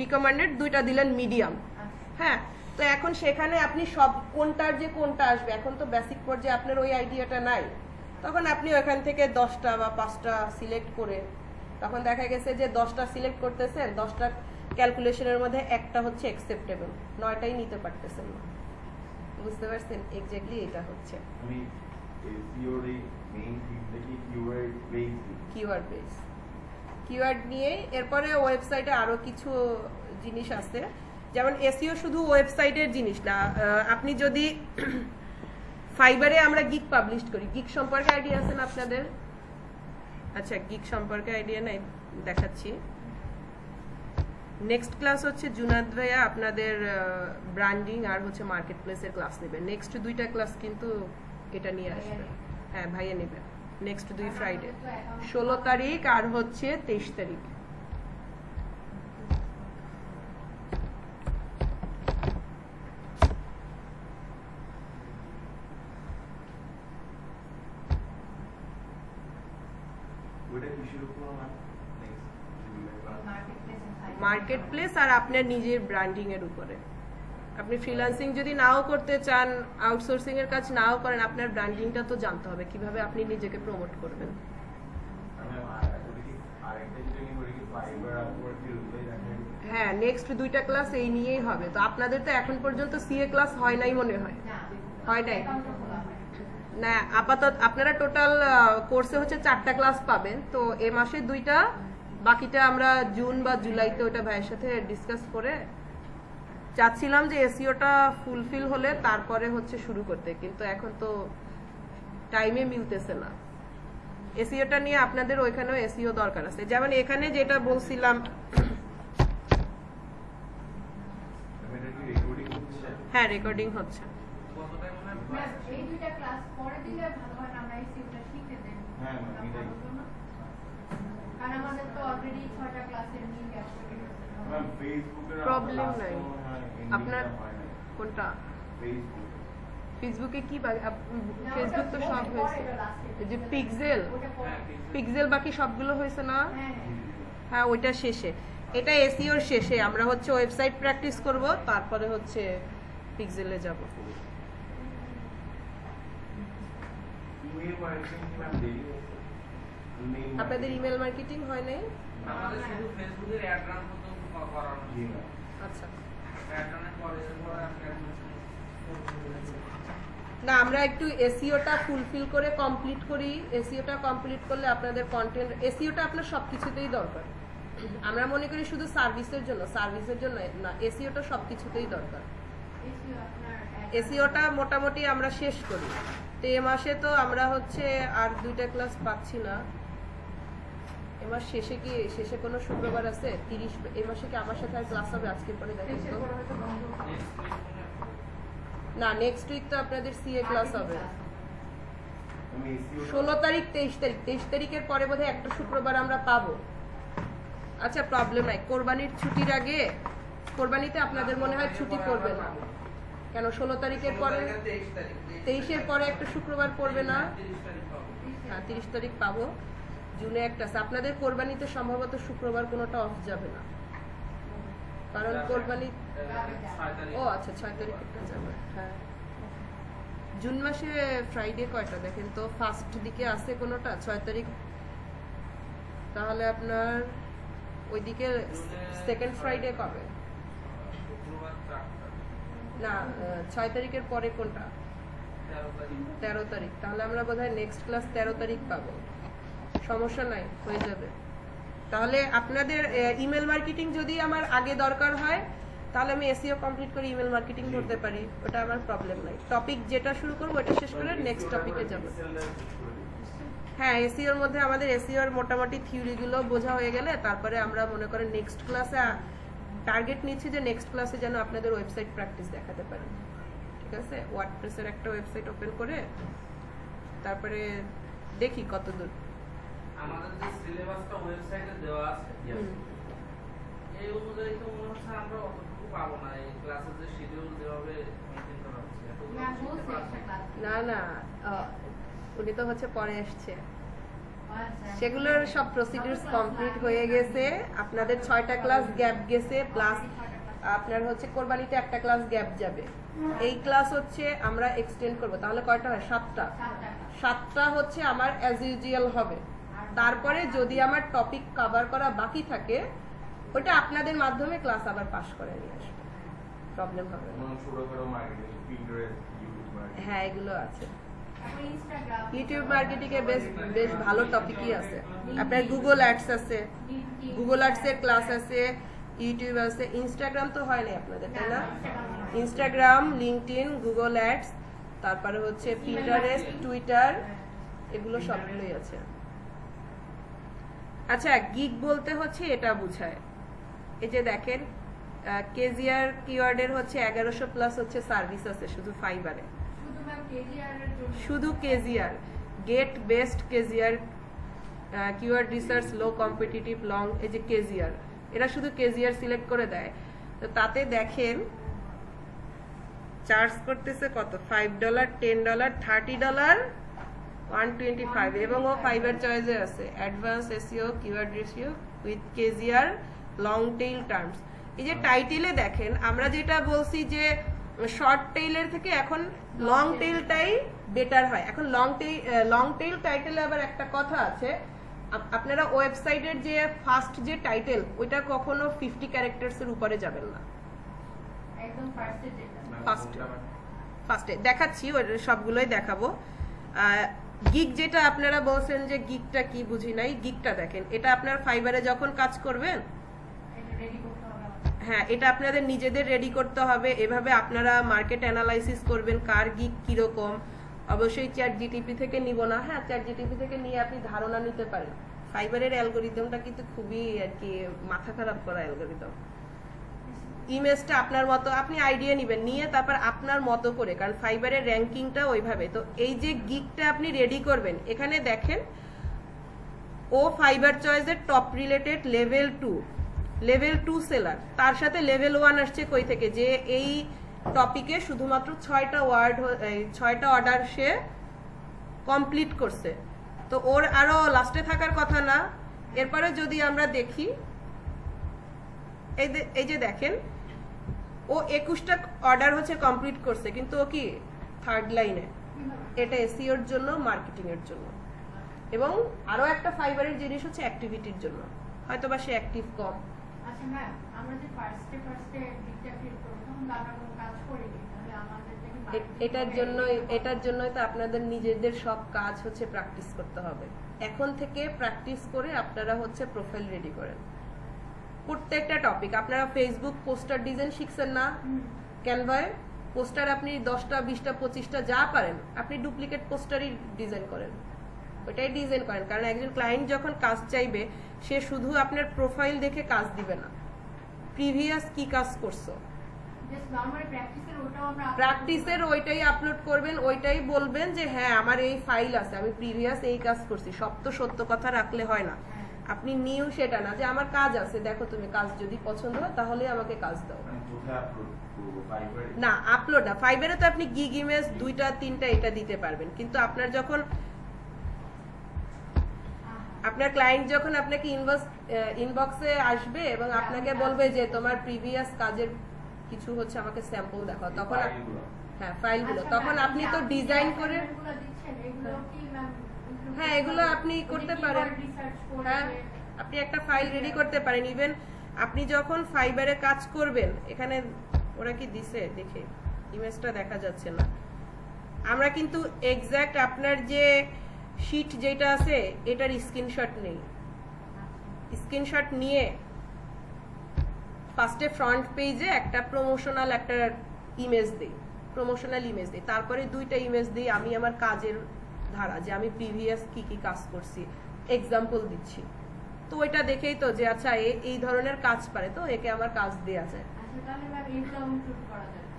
রিকমেন্ডেড, 2টা দিলেন মিডিয়াম, হ্যাঁ, তো এখন সেখানে আপনি সব কোনটার যে কোনটা আসবে, এখন তো বেসিক পর্যায়ে আপনার ওই আইডিয়াটা নাই, তখন আপনি ওখান থেকে 10টা বা 5টা সিলেক্ট করে, তখন দেখা গেছে যে 10টা সিলেক্ট করতেছেন, 10টা ক্যালকুলেশনের মধ্যে একটা হচ্ছে অ্যাকসেপ্টেবল, 9টাই নিতে পারতেছেন না। বুঝতে পারছেন? এক্স্যাক্টলি এটা হচ্ছে আমি এসইওর এই মেইন ফিল্ডটা কি keyword base keyword base. Keyword নিয়ে এরপরে ওয়েবসাইটে আরো কিছু জিনিস আছে, যেমন এসইও শুধু ওয়েবসাইটের জিনিস না। আপনি যদি ফাইবারে আমরা গিগ পাবলিশ করি, গিগ সম্পর্কে আইডিয়া আছে না আপনাদের? আচ্ছা, গিগ সম্পর্কে আইডিয়া নাই, দেখাচ্ছি। নেক্সট ক্লাস হচ্ছে জুনাদ ভাইয়া আপনাদের ব্র্যান্ডিং আর হচ্ছে মার্কেট প্লেসের ক্লাস নেবে। নেক্সট 2টা ক্লাস কিন্তু এটা নিয়ে আসবে। হ্যাঁ, ভাইয়া নেবে নেক্সট 2 ফ্রাইডে, 16 তারিখ আর হচ্ছে 23 তারিখ। ওটা কিসের উপর আমার মার্কেট প্লেস আর আপনার নিজের ব্র্যান্ডিং এর উপরে। আপনি ফ্রিল্যান্সিং যদি নাও করতে চান, আউটসোর্সিং এর কাজ নাও করেন, আপনার ব্র্যান্ডিংটা তো জানতে হবে, কিভাবে আপনি নিজেকে প্রমোট করবেন। হ্যাঁ, নেক্সট 2টা ক্লাস এই নিয়েই হবে। তো আপনাদের তো এখন পর্যন্ত সিএ ক্লাস হয় নাই মনে হয়, হয় নাই না? আপাতত আপনারা টোটাল কোর্সে হচ্ছে 4টা ক্লাস পাবেন, তো এ মাসে 2টা, বাকিটা আমরা জুন বা জুলাইতে ওটা ভাইয়ের সাথে ডিসকাস করে চাচ্ছিলাম যে এসইওটা ফুলফিল হলে তারপরে হচ্ছে শুরু করতে, কিন্তু এখন তো টাইমে মিলতেছে না। এসইওটা নিয়ে আপনাদের ওইখানেও এসইও দরকার আছে, যেমন এখানে যেটা বলছিলাম। হ্যাঁ, রেকর্ডিং হচ্ছে। এই 2টা ক্লাস পরে দিলে ভালো হয় না, আমরা এই সিউটা শিখে দেন। হ্যাঁ, কারণ আমাদের তো অলরেডি 6টা ক্লাসের লিংক আছে। ম্যাম ফেসবুকের প্রবলেম নাই আপনার কোনটা? ফেসবুকে কি ফেসবুক তো সব হয়েছে, এই যে পিক্সেল বাকি সবগুলো হয়েছে না? হ্যাঁ, ওইটা শেষে, এটা এসইওর শেষে আমরা হচ্ছে ওয়েবসাইট প্র্যাকটিস করব, তারপরে হচ্ছে পিক্সেলে যাব। আপনাদের ইমেল মার্কেটিং হয় নাই? আমাদের শুধু ফেসবুকের অ্যাড রান মতো করানো। আচ্ছা, অ্যাড রানের পরে না আমরা একটু এসইওটা ফুলফিল করে কমপ্লিট করি। এসইওটা কমপ্লিট করলে আপনাদের কন্টেন্ট, এসইওটা আপনার সবকিছুতেই দরকার। আমরা মনে করি শুধু সার্ভিসের জন্য না, এসইওটা সবকিছুতেই দরকার। এসইওটা মোটামুটি আমরা শেষ করি। তো এ মাসে তো আমরা হচ্ছে আর 2টা ক্লাস পাচ্ছি না। এ মাস শেষে কোনো শুক্রবার আছে 30? এই মাসে কি আমার সাথে আর ক্লাস হবে? আজকের পরে দেখেন তো। না, নেক্সট উইক তো আপনাদের সিএ ক্লাস হবে 16 তারিখ 23 তারিখ। 23 তারিখের পরে বোধহয় একটা শুক্রবার আমরা পাবো। আচ্ছা, প্রবলেম নাই। কোরবানির ছুটির আগে, কোরবানিতে আপনাদের মনে হয় ছুটি পড়বে না কেন? 16 তারিখের পরে 23-এর পরে একটা শুক্রবার পড়বে না? হ্যাঁ, 30 তারিখ পাবো। জুনে একটা আছে। আপনাদের কোরবানিতে সম্ভবত শুক্রবার কোনোটা অফ যাবে না, কারণ কোরবানি। ও আচ্ছা, 6 তারিখে যাবে। হ্যাঁ, জুন মাসে ফ্রাইডে কয়টা দেখেন তো? ফার্স্ট দিকে আছে কোনোটা 6 তারিখ? তাহলে আপনার ওইদিকে সেকেন্ড ফ্রাইডে কবে? না, 6 তারিখের পরে কোনটা? 13 তারিখ। তাহলে আমরা বোধহয় নেক্সট ক্লাস 13 তারিখ পাবো। সমস্যা নাই, হয়ে যাবে। তাহলে আপনাদের ইমেল মার্কেটিং যদি আমার আগে দরকার হয়, তাহলে আমি এসইও কমপ্লিট করে ইমেল মার্কেটিং করতে পারি, ওটা আমার প্রবলেম নাই। টপিক যেটা শুরু করবো ওটা শেষ করে নেক্সট টপিকে যাব। হ্যাঁ, এসইওর মধ্যে আমাদের এসইওর মোটামুটি থিওরিগুলো বোঝা হয়ে গেলে তারপরে আমরা মনে করেন নেক্সট ক্লাসে টার্গেট নিচ্ছি যে নেক্সট ক্লাসে যেন আপনাদের ওয়েবসাইট প্র্যাকটিস দেখাতে পারি। ঠিক আছে, ওয়ার্ডপ্রেসের একটা ওয়েবসাইট ওপেন করে তারপরে দেখি কতদূর। আমাদের যে সিলেবাসটা ওয়েবসাইটে দেওয়া আছে, এই অনুযায়ী তো মনে হচ্ছে আমরা অতটুকু পাবো না। এই ক্লাসের যে শিডিউল যেভাবে মেইনটেইন করা হচ্ছে, না না, উনি তো হচ্ছে পরে আসছে, সেগুলোর সব প্রসিডিউরস কমপ্লিট হয়ে গেছে। আপনাদের 6টা ক্লাস গ্যাপ গেছে, প্লাস আপনার হচ্ছে কোরবানিতে একটা ক্লাস গ্যাপ যাবে, এই ক্লাস হচ্ছে আমরা এক্সটেন্ড করব, তাহলে কয়টা হয়? 7টা। 7টা হচ্ছে আমার অ্যাজ ইউজুয়াল হবে। তারপরে যদি আমার টপিক কভার করা বাকি থাকে ওটা আপনাদের মাধ্যমে ক্লাস আবার পাস করে নিয়ে আসবে, প্রবলেম হবে না। যেমন ছোটখাটো মার্কেটিং, পিন্টারেস্ট, ইউটিউব মার্কেটিং। হ্যাঁ, এগুলো আছে। তারপরে ইনস্টাগ্রাম, ইউটিউব মার্কেটিং এ বেশ ভালো টপিকই আছে। আপনার গুগল অ্যাডস আছে, গুগল অ্যাডস এর ক্লাস আছে, ইউটিউব আছে, ইনস্টাগ্রাম তো হয় না আপনাদের, তাই না? ইনস্টাগ্রাম, লিঙ্কডইন, গুগল অ্যাডস, তারপরে হচ্ছে পিন্টারেস্ট, টুইটার, এগুলো সবগুলোই আছে। আচ্ছা, গিগ বলতে হচ্ছে এটা বুঝায়, এই যে দেখেন কেজিআর কিওয়ার্ডের হচ্ছে 1100 প্লাস হচ্ছে সার্ভিস আছে শুধু ফাইবারে, শুধু ম্যাম কেজিআর এর জন্য, শুধু KGR, get best KGR, keyword research, low competitive, long, এই যে কেজিআর, এরা শুধু কেজিআর সিলেক্ট করে দেয়। তো তাতে দেখেন চার্জ করতেছে কত, $5, $10, $30, $125, এবং ও ফাইবার চয়েসে আছে advance SEO, keyword ratio with KGR, long tail terms. এই যে টাইটেলে দেখেন আমরা যেটা বলছি যে শর্ট টেইলের থেকে এখন লং টেইলটাই বেটার হয়। এখন লং টেইল টাইটেলে আবার একটা কথা আছে, আপনারা ওয়েবসাইটের যে ফার্স্ট যে টাইটেল ওইটা কখনো 50 ক্যারেক্টার্স এর উপরে যাবেন না। একদম ফার্স্টে যেটা ফার্স্টে দেখাচ্ছি, ওই সবগুলোই দেখাবো। গিগ যেটা আপনারা বলছেন যে গিগটা কি বুঝি নাই, গিগটা দেখেন, এটা আপনার ফাইবারে যখন কাজ করবেন, এটা রেডি করতে হবে আমাদের। হ্যাঁ, এটা আপনাদের নিজেদের রেডি করতে হবে। এভাবে আপনারা মার্কেট অ্যানালাইসিস করবেন কার গিগ কিরকম। অবশ্যই চ্যাট জিটিপি থেকে নিব না, হ্যাঁ চ্যাট জিটিপি থেকে নিয়ে আপনি ধারণা নিতে পারেন। ফাইবারের অ্যালগোরিদমটা কিন্তু খুবই আর কি মাথা খারাপ করা অ্যালগোরিদম। ইমেজটা আপনার মতো আপনি আইডিয়া নেবেন, নিয়ে তারপর আপনার মতো করে, কারণ ফাইবারের র্যাঙ্কিংটা ওইভাবে। তো এই যে গিগটা আপনি রেডি করবেন, এখানে দেখেন ও ফাইবার চয়েসের টপ রিলেটেড লেভেল 2 সেলার, তার সাথে লেভেল 1 আসছে কই থেকে, যে এই টপিকে শুধুমাত্র 6টা অর্ডার সে কমপ্লিট করছে। তো ওর আরো লাস্টে থাকার কথা না। এরপরে যদি আমরা দেখি, এই যে দেখেন ও 21টা অর্ডার হচ্ছে কমপ্লিট করছে, কিন্তু ও কি থার্ড লাইনে। এটা এসইওর জন্য, মার্কেটিং এর জন্য, এবং আরো একটা ফাইবারের জিনিস হচ্ছে অ্যাক্টিভিটির জন্য, হয়তোবা সে অ্যাক্টিভ কম। আচ্ছা ম্যাম, আমরা যে ফার্স্টে দিকটা ক্লিক করব, তখন তো আমরা কোনো কাজ করিনি, তাহলে আমাদের থেকে এটার জন্যই তো আপনাদের নিজেদের সব কাজ হচ্ছে প্র্যাকটিস করতে হবে। এখন থেকে প্র্যাকটিস করে আপনারা হচ্ছে প্রোফাইল রেডি করেন। প্রত্যেকটা টপিক আপনারা ফেসবুক পোস্টার ডিজাইন শিখছেন না, ক্যানভায় পোস্টার আপনি 10টা 20টা 25টা যা পারেন আপনি ডুপ্লিকেট পোস্টারই ডিজাইন করেন, ওইটাই ডিজাইন করেন। কারণ একজন ক্লায়েন্ট যখন কাজ চাইবে সে শুধু আপনার প্রোফাইল দেখে কাজ দিবে না, প্রিভিয়াস কি কাজ করছো, প্র্যাকটিসের ওইটাই আপলোড করবেন, ওইটাই বলবেন যে হ্যাঁ আমার এই ফাইল আছে, আমি প্রিভিয়াস এই কাজ করছি। সব তো সত্য কথা রাখলে হয় না, আপনি নিউ সেটা না যে আমার কাজ আছে, দেখো তুমি কাজ যদি পছন্দ হয় তাহলে আমাকে কাজ দাও। না, আপলোড না, ফাইবারে তো আপনি গিগ ইমেজ 2টা 3টা এটা দিতে পারবেন, কিন্তু আপনার যখন আপনার ক্লায়েন্ট যখন আপনাকে ইনবক্সে আসবে এবং আপনাকে বলবে যে তোমার প্রিভিয়াস কাজের কিছু হচ্ছে আমাকে স্যাম্পল দেখাও, তখন হ্যাঁ ফাইলগুলো, তখন আপনি তো ডিজাইন করে, হ্যাঁ এগুলো আপনি করতে পারেন। হ্যাঁ, আপনি একটা ফাইল রেডি করতে পারেন। ইভেন আপনি যখন ফাইবারে কাজ করবেন, এখানে ওরা কি দিছে দেখে ইমেজটা দেখা যাচ্ছে না, আমরা কিন্তু এক্সাক্ট আপনার যে শীট যেটা আছে এটার স্ক্রিনশট নেই, স্ক্রিনশট নিয়ে ফার্স্টে ফ্রন্ট পেজে একটা প্রমোশনাল একটা ইমেজ দেই, তারপরে 2টা ইমেজ দিই আমি আমার কাজের ধারা, যে আমি প্রিভিয়াস কি কি কাজ করছি, এক্সাম্পল দিচ্ছি। তো ওইটা দেখেই তো যে আচ্ছা এই ধরনের কাজ পারে, তো একে আমার কাজ দেয়া যায়।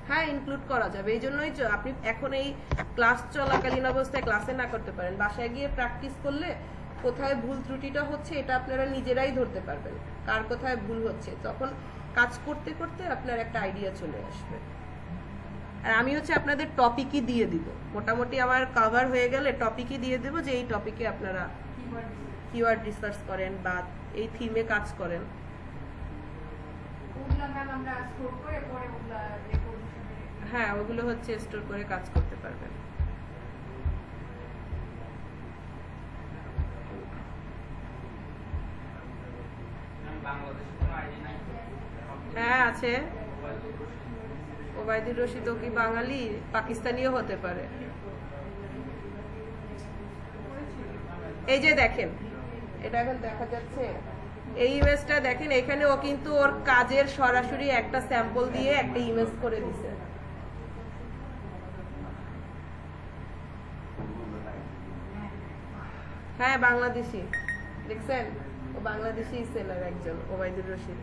হ্যাঁ, ইনক্লুড করা যাবে। এই জন্যই আপনি এখন এই ক্লাস চলাকালীন অবস্থায় ক্লাসে না করতে পারেন, বাসায় গিয়ে প্র্যাকটিস করলে কোথায় ভুল ত্রুটিটা হচ্ছে এটা আপনারা নিজেরাই ধরতে পারবেন, কার কোথায় ভুল হচ্ছে। তখন কাজ করতে করতে আপনার একটা আইডিয়া চলে আসবে। আর আমি হচ্ছে আপনাদের টপিকই দিয়ে দিব, মোটামুটি আমার কভার হয়ে গেলে টপিকই দিয়ে দেবো যে এই টপিকে আপনারা কিওয়ার্ড রিসার্চ করেন বা এই থিমে কাজ করেন। ওগুলা ম্যাম আমরা স্টোর করে পরে ওগুলা রেকর্ডিশনে হ্যাঁ, ওগুলো হচ্ছে স্টোর করে কাজ করতে পারবেন। বাংলাদেশে কোনো আইডি নাই। হ্যাঁ আছে, ওবায়দুর রশিদ ও কি বাঙালি? পাকিস্তানিও হতে পারে। এই যে দেখেন, এটা এখন দেখা যাচ্ছে, এই ইমেজটা দেখেন, এখানে ও কিন্তু ওর কাজের সরাসরি একটা স্যাম্পল দিয়ে একটা ইমেজ করে দিছে। হ্যাঁ বাংলাদেশি, দেখছেন? ও বাংলাদেশি সেলার একজন, ওবায়দুর রশিদ।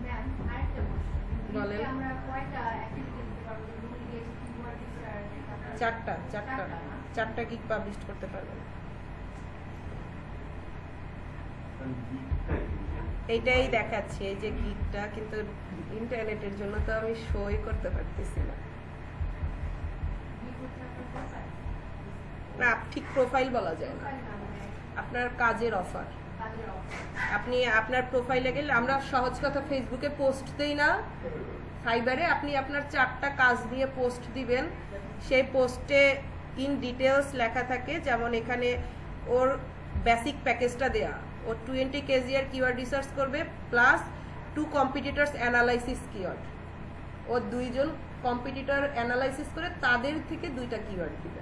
ম্যাম আরেকটা কোশ্চেন বলেন। আমরা কয়টা অ্যাক্টিভিটি দিতে পারবো? রুল দিয়ে কিওয়ার্ড রিসার্চ চারটা গিগ পাবলিশ করতে পারবেন। এইটাই দেখাচ্ছি, এই যে গিগটা, কিন্তু ইন্টারনেটের জন্য তো আমি শোই করতে পারতেছি না। না, ঠিক প্রোফাইল বলা যায় না, আপনার কাজের অফার। আপনি আপনার প্রোফাইলে গেলে, আমরা সহজ কথা ফেসবুকে পোস্ট দেই না, ফাইবারে আপনি আপনার 4টা কাজ নিয়ে পোস্ট দিবেন, সেই পোস্টে ইন ডিটেলস লেখা থাকে, যেমন এখানে ওর বেসিক প্যাকেজটা দেয়া, ও 20 কেজিআর কিওয়ার্ড রিসার্চ করবে প্লাস 2 কম্পিটিটরস অ্যানালাইসিস কিওয়ার্ড। ও 2জন কম্পিটিটর অ্যানালাইসিস করে তাদের থেকে 2টা কিওয়ার্ড দিবে,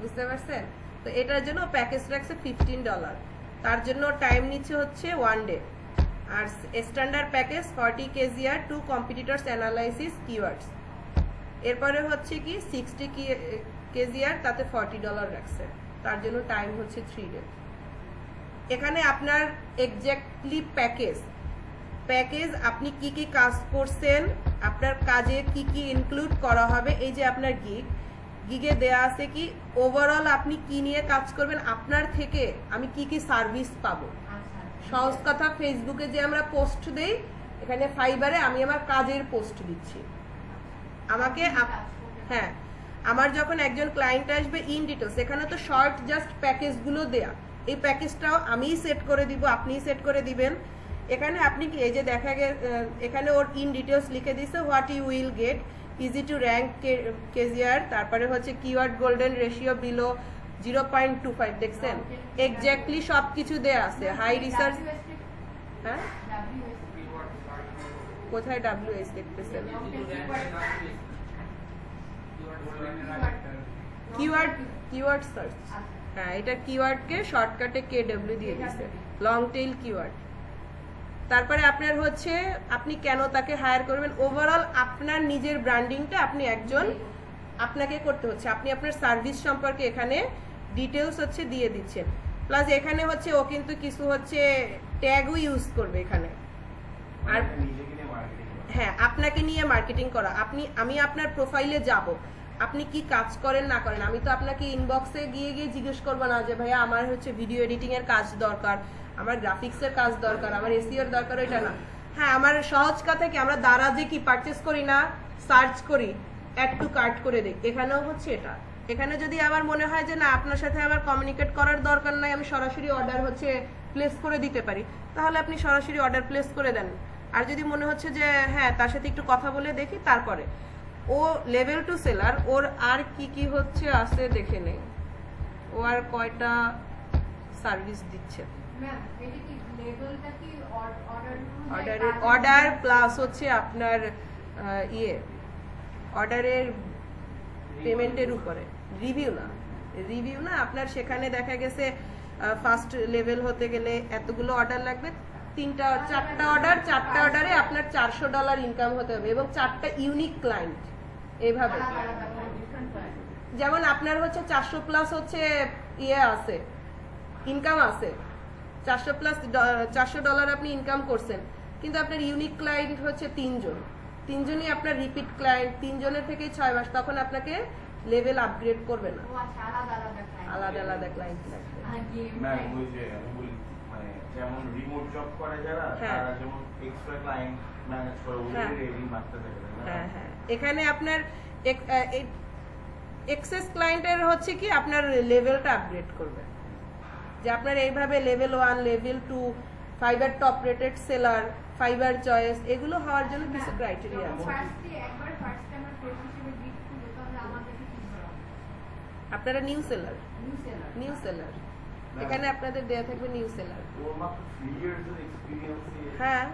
বুঝতে পারছেন? তো এটার জন্য প্যাকেজ রাখছে $15, তার জন্য টাইম নিচ্ছে হচ্ছে 1 ডে। আর standard package 40 KGR 2 competitors analysis keywords. এরপরে হচ্ছে কি 60 কেজিআর, তাতে $40 রাখছে, তার জন্য টাইম হচ্ছে 3 ডে। এখানে আপনার এক্স্যাক্টলি প্যাকেজ আপনি কি কি কাজ করছেন, আপনার কাজে কি কি ইনক্লুড করা হবে, এই যে আপনার গিগে দেয়া আছে কি ওভারঅল আপনি কি নিয়ে কাজ করবেন, আপনার থেকে আমি কি কি সার্ভিস পাবো। সহজ কথা, ফেসবুকে যে আমরা পোস্ট দেই, এখানে ফাইবারে আমি আমার কাজের পোস্ট দিচ্ছি। আমাকে হ্যাঁ, আমার যখন একজন ক্লায়েন্ট আসবে ইন ডিটেলস, এখানে তো শর্ট জাস্ট প্যাকেজগুলো দেয়া, এই প্যাকেজটাও আমিই সেট করে দিব, আপনিই সেট করে দিবেন। এখানে আপনি কি, এই যে দেখা এখানে ওর ইন ডিটেলস লিখে দিছে, what you will get, easy to rank KGR, তারপরে হচ্ছে কিওয়ার্ড গোল্ডেন রেশিও বিলো 0.25, দেখছেন? এক্স্যাক্টলি সব কিছু দেয়া আছে। হাই রিসার্চ, হ্যাঁ কোথায় WS দেখতেছেন? কিওয়ার্ড সার্চ, হ্যাঁ, এটা কিওয়ার্ডকে শর্টকাটে KW দিয়ে দিছে, লং টেইল কিওয়ার্ড। তারপরে আপনার হচ্ছে আপনি কেন তাকে হায়ার করবেন, ওভারঅল আপনার নিজের ব্র্যান্ডিংটা আপনি আপনাকে করতে হচ্ছে, আপনি আপনার সার্ভিস সম্পর্কে এখানে ডিটেলস হচ্ছে দিয়ে দিচ্ছেন। প্লাস এখানে হচ্ছে ও কিন্তু কিছু হচ্ছে ট্যাগও ইউজ করবে এখানে। আর হ্যাঁ, আপনাকে নিয়ে মার্কেটিং করা, আমি আপনার প্রোফাইলে যাব, আপনি কি কাজ করেন না করেন, আমি তো আপনাকে ইনবক্সে গিয়ে জিজ্ঞেস করবো না যে ভাইয়া আমার হচ্ছে ভিডিও এডিটিং এর কাজ দরকার, আমার গ্রাফিক্সের কাজ দরকার, আমার SEO এর দরকার, ওইটা না। হ্যাঁ, আমার সহজ কথা কি, আমরা দারাজে কি পারচেস করি না, সার্চ করি, অ্যাড টু কার্ট করে দিই, এখানেও হচ্ছে এটা। এখানে যদি আমার মনে হয় যে না, আপনার সাথে আমার কমিউনিকেট করার দরকার নাই, আমি সরাসরি অর্ডার হচ্ছে প্লেস করে দিতে পারি, তাহলে আপনি সরাসরি অর্ডার প্লেস করে দেন। আর যদি মনে হচ্ছে যে হ্যাঁ, তার সাথে একটু কথা বলে দেখি, তারপরে ও লেভেল 2 সেলার, ওর আর কি কি হচ্ছে আছে দেখে নেই, ও আর কয়টা সার্ভিস দিচ্ছে। অর্ডার প্লাস হচ্ছে আপনার অর্ডারের পেমেন্টের উপরে রিভিউ না আপনার, সেখানে দেখা গেছে ফার্স্ট লেভেল হতে গেলে এতগুলো অর্ডার লাগবে, 4টা অর্ডারে আপনার $400 ইনকাম হতে হবে, এবং 4টা ইউনিক ক্লায়েন্ট। এইভাবে যেমন আপনার হচ্ছে 400 প্লাস হচ্ছে আছে, ইনকাম আছে, $400 আপনি ইনকাম করছেন, কিন্তু আপনার ইউনিক ক্লায়েন্ট হচ্ছে 3জনই আপনার রিপিট ক্লায়েন্ট, 3জনের থেকেই 6 মাস, তখন আপনাকে লেভেল আপগ্রেড করবে না, আলাদা আলাদা ক্লায়েন্ট লাগবে। যেমন রিমোট জব করে যারা, তারা যেমন এক্সট্রা ক্লায়েন্ট ম্যানেজ করে, ওদের রেভিনিউ বাড়তে থাকে। হ্যাঁ, এখানে আপনার এক্সেস ক্লায়েন্টের হচ্ছে কি আপনার লেভেলটা আপগ্রেড করবে, যে আপনার এইভাবে level 1 level 2 fibre top rated seller fibre choice এগুলো হওয়ার জন্য কিছু ক্রাইটেরিয়া আছে। ফার্স্টে আমরা কোর্স হিসেবে গিফট করব, তাহলে আমাদেরকে কি করা হবে? আপনারা নিউ সেলার নিউ সেলার এখানে আপনাদের দেয়া থাকবে নিউ সেলার। ওর মাত্র 3 ইয়ার্স এর এক্সপেরিয়েন্স হ্যাঁ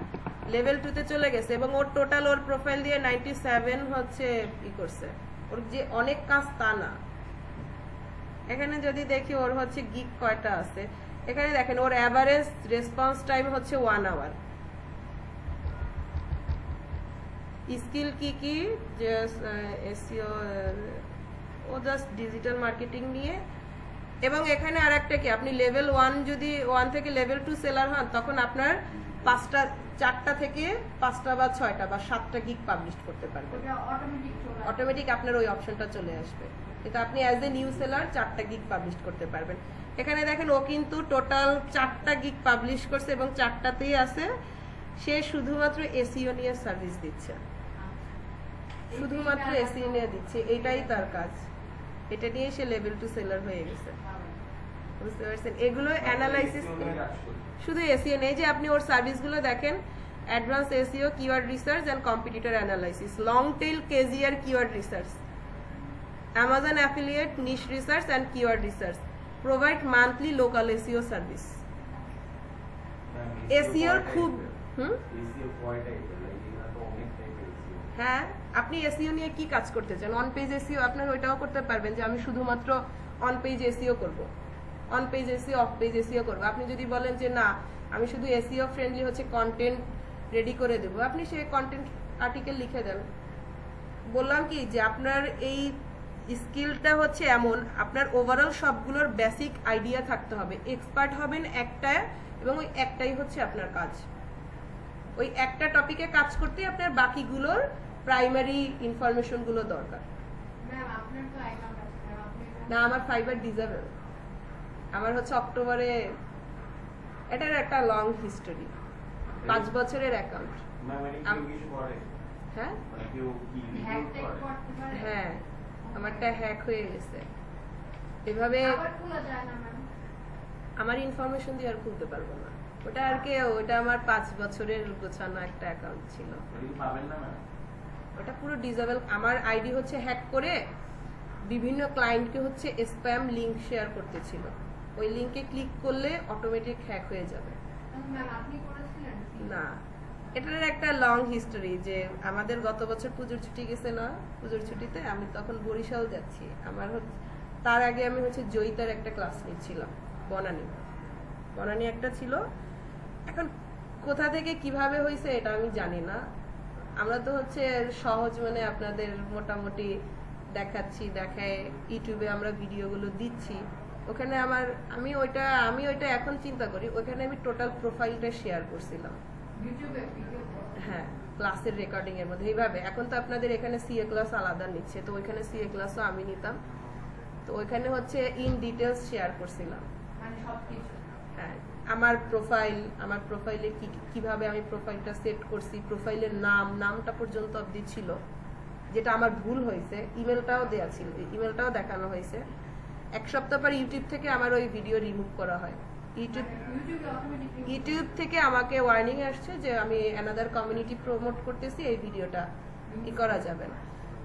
লেভেল 2 তে চলে গেছে এবং ওর টোটাল ওর প্রোফাইল দিয়ে 97 হচ্ছে ই করছে। ওর যে অনেক কাজ তা না। এখানে যদি দেখি ওর হচ্ছে গিগ কয়টা আছে, এখানে দেখেন ওর এভারেজ রেসপন্স টাইম হচ্ছে 1 আওয়ার। স্কিল কি কি যে এসইও ও জাস্ট ডিজিটাল মার্কেটিং নিয়ে। এবং এখানে আরেকটা কি আপনি লেভেল 1 যদি 1 থেকে লেভেল 2 সেলার হন তখন আপনার 4টা থেকে 5টা বা 6টা বা 7টা গিগ পাবলিশ করতে পারবেন। ওটা অটোমেটিক চলে আসবে। অটোমেটিক আপনার ওই অপশনটা চলে আসবে, কিন্তু আপনি অ্যাজ এ নিউ সেলার 4টা গিগ পাবলিশ করতে পারবেন। এখানে দেখেন ও কিন্তু টোটাল 4টা গিগ পাবলিশ করছে এবং 4টাতেই আছে সে শুধুমাত্র এসইও নিয়ে সার্ভিস দিচ্ছে, শুধুমাত্র এসইও নিয়ে দিচ্ছে, এটাই তার কাজ। এটা নিয়ে সে লেভেল 2 সেলার হয়ে গেছে, বুঝতে পারছেন? এগুলো অ্যানালাইসিস শুধু এসইও নেই, যে আপনি ওর সার্ভিসগুলো দেখেন, advance SEO, keyword research and competitor analysis, long tail KGR keyword research, Amazon affiliate niche research and keyword research, provide monthly local SEO service. SEO খুব এসইও কয় টাইপের, লাইক এখানে তো অনেক টাইপের এসইও। হ্যাঁ, আপনি এসইও নিয়ে কি কাজ করতে চান? অন পেজ এসইও আপনার ওইটাও করতে পারবেন, যে আমি শুধুমাত্র অন পেজ এসইও করব, on page SEO, of page SEO করব। আপনি যদি বলেন যে না আমি শুধু এসইও ফ্রেন্ডলি হচ্ছে কন্টেন্ট রেডি করে দেব, আপনি সেই কন্টেন্ট আর্টিকেল লিখে দেন। বললাম কি যে আপনার এই স্কিলটা হচ্ছে এমন, আপনার ওভারঅল সবগুলোর বেসিক আইডিয়া থাকতে হবে, এক্সপার্ট হবেন একটা, এবং ওই একটাই হচ্ছে আপনার কাজ। ওই একটা টপিকে কাজ করতে আপনার বাকিগুলোর প্রাইমারি ইনফরমেশনগুলো দরকার। ম্যাম আপনার তো অ্যাকাউন্ট আছে ম্যাম, আপনি না, আমার ফাইবার ডিজাবেল, আমার হচ্ছে অক্টোবরে, এটার একটা লং হিস্টোরি, 5 বছরের অ্যাকাউন্ট। মানে কেউ কিছু করে, হ্যাঁ মানে কেউ কি হ্যাক রিপোর্ট ট্যাগ করে? করতে পারে? হ্যাঁ, আমারটা হ্যাক হয়ে গেছে। এভাবে আবার খোলা যায় না ম্যাম? আমার ইনফরমেশন দিয়ে আর খুলতে পারবো না ওটা, আর কি ওটা আমার 5 বছরের গোছানো একটা অ্যাকাউন্ট ছিল, ওটা কি পাবেন না ম্যাম? ওটা পুরো ডিজেবল। আমার আইডি হচ্ছে হ্যাক করে বিভিন্ন ক্লায়েন্টকে হচ্ছে স্প্যাম লিংক শেয়ার করতেছিল, ওই লিংকে ক্লিক করলে অটোমেটিক হ্যাক হয়ে যাবে। ম্যাম আপনি করেছিলেন? না, এটার একটা লং হিস্টোরি, যে আমাদের গত বছর পুজোর ছুটি গেছে না, পুজোর ছুটিতে আমি তখন বরিশাল যাচ্ছি, আমার হচ্ছে তার আগে আমি হচ্ছে জয়িতার একটা ক্লাস নিচ্ছিলাম, বনানী একটা ছিল। এখন কোথা থেকে কিভাবে হয়েছে এটা আমি জানি না, আমরা তো হচ্ছে সহজ মানে আপনাদের মোটামুটি দেখাচ্ছি, দেখায় ইউটিউবে আমরা ভিডিওগুলো দিচ্ছি, ওখানে আমি ওইটা এখন চিন্তা করি, ওখানে আমি টোটাল প্রোফাইলটা শেয়ার করছিলাম, ইউটিউবে ভিডিও হ্যাঁ ক্লাসের রেকর্ডিং এর মধ্যে। এইভাবে এখন তো আপনাদের এখানে সিএ ক্লাস আলাদা নিচ্ছে, তো ওইখানে সিএ ক্লাসও আমি নিতাম, তো ওইখানে হচ্ছে ইন ডিটেলস শেয়ার করছিলাম। মানে সবকিছু? হ্যাঁ, আমার প্রোফাইলে কিভাবে আমি প্রোফাইলটা সেট করছি, প্রোফাইলের নামটা পর্যন্ত অবধি ছিল, যেটা আমার ভুল হয়েছে। ইমেলটাও দেয়া ছিল, ইমেলটাও দেখানো হয়েছে। 1 সপ্তাহ পর ইউটিউব থেকে আমার ওই ভিডিও রিমুভ করা হয়। ইউটিউব থেকে আমাকে ওয়ার্নিং আসছে যে আমি অ্যানাদার কমিউনিটি প্রমোট করতেছি, এই ভিডিওটা করা যাবে না।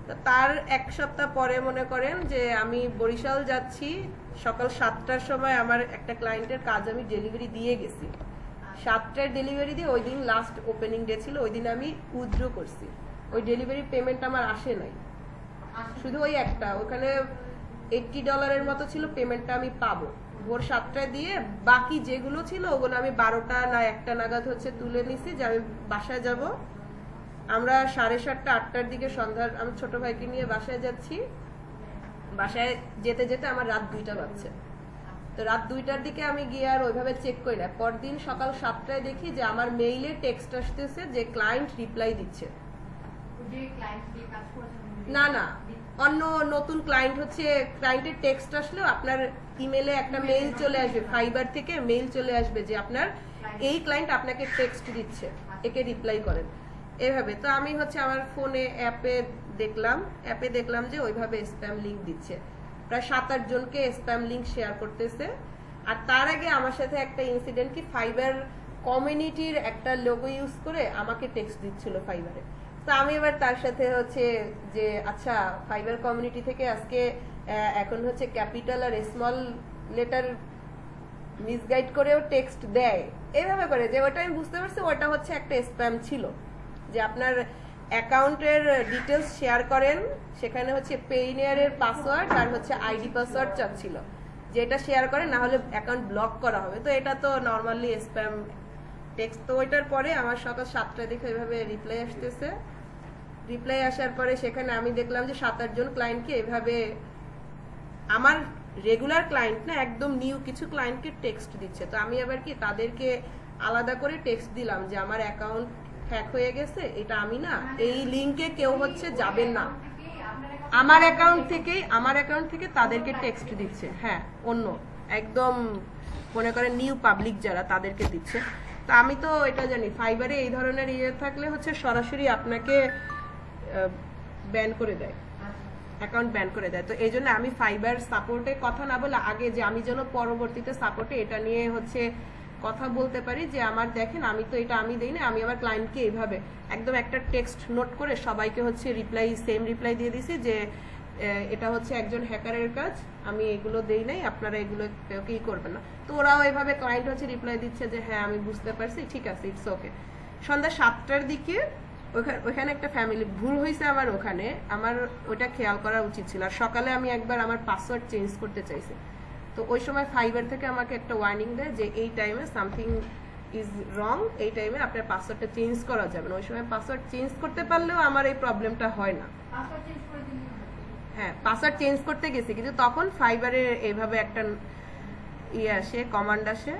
তো তার 1 সপ্তাহ পরে মনে করেন যে আমি বরিশাল যাচ্ছি, সকাল 7টার সময় আমার একটা ক্লায়েন্টের কাজ আমি ডেলিভারি দিয়ে গেছি, 7টার ডেলিভারি দিয়ে ওই দিন লাস্ট ওপেনিং ডে ছিল, ওই দিন আমি উইথড্র করছি, ওই ডেলিভারি পেমেন্ট আমার আসে নাই, শুধু ওই একটা, ওখানে $80 মতো ছিল, পেমেন্টটা আমি পাবো ভোর 7টায় দিয়ে, বাকি যেগুলো ছিল ওগুলো আমি 12টা না 1টা নাগাদ হচ্ছে তুলে নিছি, যে আমি বাসায় যাব। আমরা 7:30 8টার দিকে সন্ধ্যার, আমি ছোট ভাইকে নিয়ে বাসায় যাচ্ছি, বাসায় যেতে যেতে আমার রাত 2টা বাজছে। তো রাত 2টার দিকে আমি গিয়ে আর ওইভাবে চেক করি না, পরদিন সকাল 7টায় দেখি যে আমার মেইলে টেক্সট আসতেছে যে ক্লায়েন্ট রিপ্লাই দিচ্ছে। না, অন্য নতুন ক্লায়েন্ট হচ্ছে, ক্লায়েন্টের টেক্সট আসলেও আপনার ইমেলে একটা মেইল চলে আসবে, ফাইবার থেকে মেইল চলে আসবে যে আপনার এই ক্লায়েন্ট আপনাকে টেক্সট দিচ্ছে, একে রিপ্লাই করেন, এভাবে। তো আমি হচ্ছে আমার ফোনে অ্যাপে দেখলাম অ্যাপে দেখলাম যে ওইভাবে স্প্যাম লিংক দিচ্ছে, প্রায় 7-8 জনকে স্প্যাম লিংক শেয়ার করতেছে। আর তার আগে আমার সাথে একটা ইনসিডেন্ট কি, ফাইবার কমিউনিটির একটা লোগো ইউজ করে আমাকে টেক্সট দিচ্ছিল ফাইবারে। তো আমি এবার তার সাথে হচ্ছে যে আচ্ছা ফাইবার কমিউনিটি থেকে আজকে এখন হচ্ছে ক্যাপিটাল আর স্মল লেটার মিসগাইড করেও টেক্সট দেয় এইভাবে করে, যে ওটা আমি বুঝতে পারছি ওটা হচ্ছে একটা স্প্যাম ছিল, যে আপনার অ্যাকাউন্টের ডিটেলস শেয়ার করেন, সেখানে হচ্ছে পেইনিয়ারের পাসওয়ার্ড আর হচ্ছে আইডি পাসওয়ার্ড চাচ্ছিল, যেটা শেয়ার করেন না হলে অ্যাকাউন্ট ব্লক করা হবে। তো এটা তো নর্মালি স্প্যাম টেক্সট। তো ওইটার পরে আমার সকাল 7টার দিকে এইভাবে রিপ্লাই আসতেছে। রিপ্লাই আসার পরে সেখানে আমি দেখলাম যে 7-8 জন ক্লায়েন্টকে এভাবে, আমার রেগুলার ক্লায়েন্ট না, একদম নিউ কিছু ক্লায়েন্টকে টেক্সট দিচ্ছে। তো আমি আবার কি তাদেরকে আলাদা করে টেক্সট দিলাম যে আমার অ্যাকাউন্ট হ্যাক হয়ে গেছে, এটা আমি না, এই লিংকে কেউ হচ্ছে যাবেন না। আমার অ্যাকাউন্ট থেকে তাদেরকে টেক্সট দিচ্ছে, হ্যাঁ অন্য একদম মনে করেন নিউ পাবলিক যারা তাদেরকে দিচ্ছে। তো আমি তো এটা জানি ফাইবারে এই ধরনের ইয়ে থাকলে হচ্ছে সরাসরি আপনাকে ব্যান করে দেয়, অ্যাকাউন্ট ব্যান করে দেয়। তো এই জন্য আমি ফাইবার সাপোর্টে কথা না বলে আগে যে আমি যেন পরবর্তীতে সাপোর্টে এটা নিয়ে হচ্ছে কথা বলতে পারি যে আমার দেখেন আমি তো এটা আমি দেই না, আমি আমার ক্লায়েন্টকে এইভাবে একদম একটা টেক্সট নোট করে সবাইকে হচ্ছে সেম রিপ্লাই দিয়ে দিছি যে এটা হচ্ছে একজন হ্যাকারের কাজ, আমি এগুলো দেই নাই, আপনারা এগুলো কি করবেন না। তো ওরাও এইভাবে ক্লায়েন্ট হচ্ছে রিপ্লাই দিচ্ছে যে হ্যাঁ আমি বুঝতে পারছি, ঠিক আছে, ইটস ওকে। সন্ধ্যা 7টার দিকে ওখানে একটা ফ্যামিলি ভুল হয়েছে আমার, ওখানে আমার ওটা খেয়াল করা উচিত ছিল। আর সকালে আমি একবার আমার পাসওয়ার্ড চেঞ্জ করতে চাইছি, তো ওই সময় ফাইবার থেকে আমাকে একটা ওয়ার্নিং দেয় যে এই টাইমে সামথিং ইজ রং, এই টাইমে আপনার পাসওয়ার্ডটা চেঞ্জ করা যাবে না। ওই সময় পাসওয়ার্ড চেঞ্জ করতে পারলেও আমার এই প্রবলেমটা হয় না। হ্যাঁ পাসওয়ার্ড চেঞ্জ করতে গেছি, কিন্তু তখন ফাইবারে এইভাবে একটা ইয়ে আসে, কমান্ড আসে।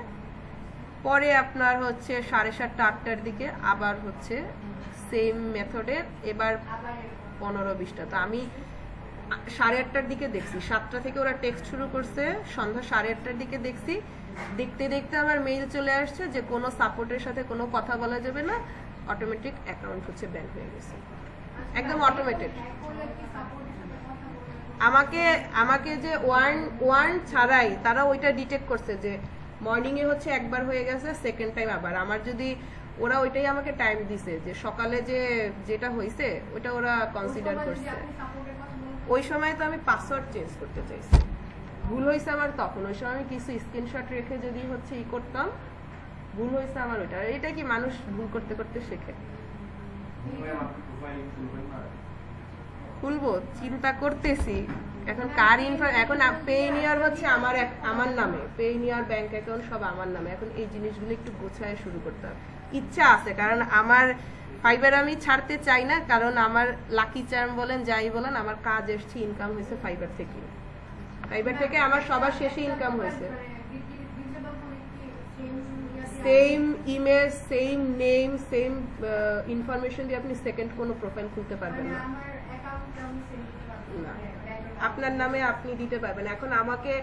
পরে আপনার হচ্ছে 7:30-8টার দিকে আবার হচ্ছে সেম মেথডের এবার 15-20টা। তো আমি 8:30টার দিকে দেখছি, 7টা থেকে ওরা টেক্সট শুরু করছে, সন্ধ্যা 8:30টার দিকে দেখছি। দেখতে দেখতে আমার মেইল চলে আসছে যে কোনো সাপোর্টের সাথে কোনো কথা বলা যাবে না, অটোমেটিক অ্যাকাউন্ট হচ্ছে ব্যান হয়ে গেছে, একদম অটোমেটেড। আমাকে যে ওয়ার্ন ছাড়াই তারা ওইটা ডিটেক্ট করছে যে মর্নিং এ হচ্ছে একবার হয়ে গেছে, সেকেন্ড টাইম আবার। আমার যদি ওরা ওইটাই আমাকে টাইম দিছে যে সকালে যেটা হয়েছে ওটা ওরা কনসিডার করছে। ওই সময় তো আমি পাসওয়ার্ড চেঞ্জ করতে চাইছি, ভুল হয়েছে আমার তখন। ওই সময় আমি কিছু স্ক্রিনশট রেখে যদি হচ্ছে করতাম, ভুল হয়েছে আমার ওইটা। এটা কি মানুষ ভুল করতে করতে শেখে। খুলবো চিন্তা করতেছি এখন কার এখন পেইনিয়ার হচ্ছে আমার নামে, পেইনিয়ার ব্যাংক অ্যাকাউন্ট সব আমার নামে। এখন এই জিনিসগুলো একটু গোছায় শুরু করতে হবে, ইচ্ছা আছে, কারণ আমার ফাইবার আমি ছাড়তে চাই না, কারণ আমার লাকি চার্ম বলেন যাই বলেন আমার কাজ এসছে, ইনকাম হয়েছে ফাইবার থেকে। ফাইবার থেকে আমার সবার শেষে ইনকাম হয়েছে। Same image, same name, same information দিয়ে আপনি সেকেন্ড কোনো প্রোফাইল খুলতে পারবেন না। না, আপনার নামে আপনি দিতে পারবেন। এখন আমাকে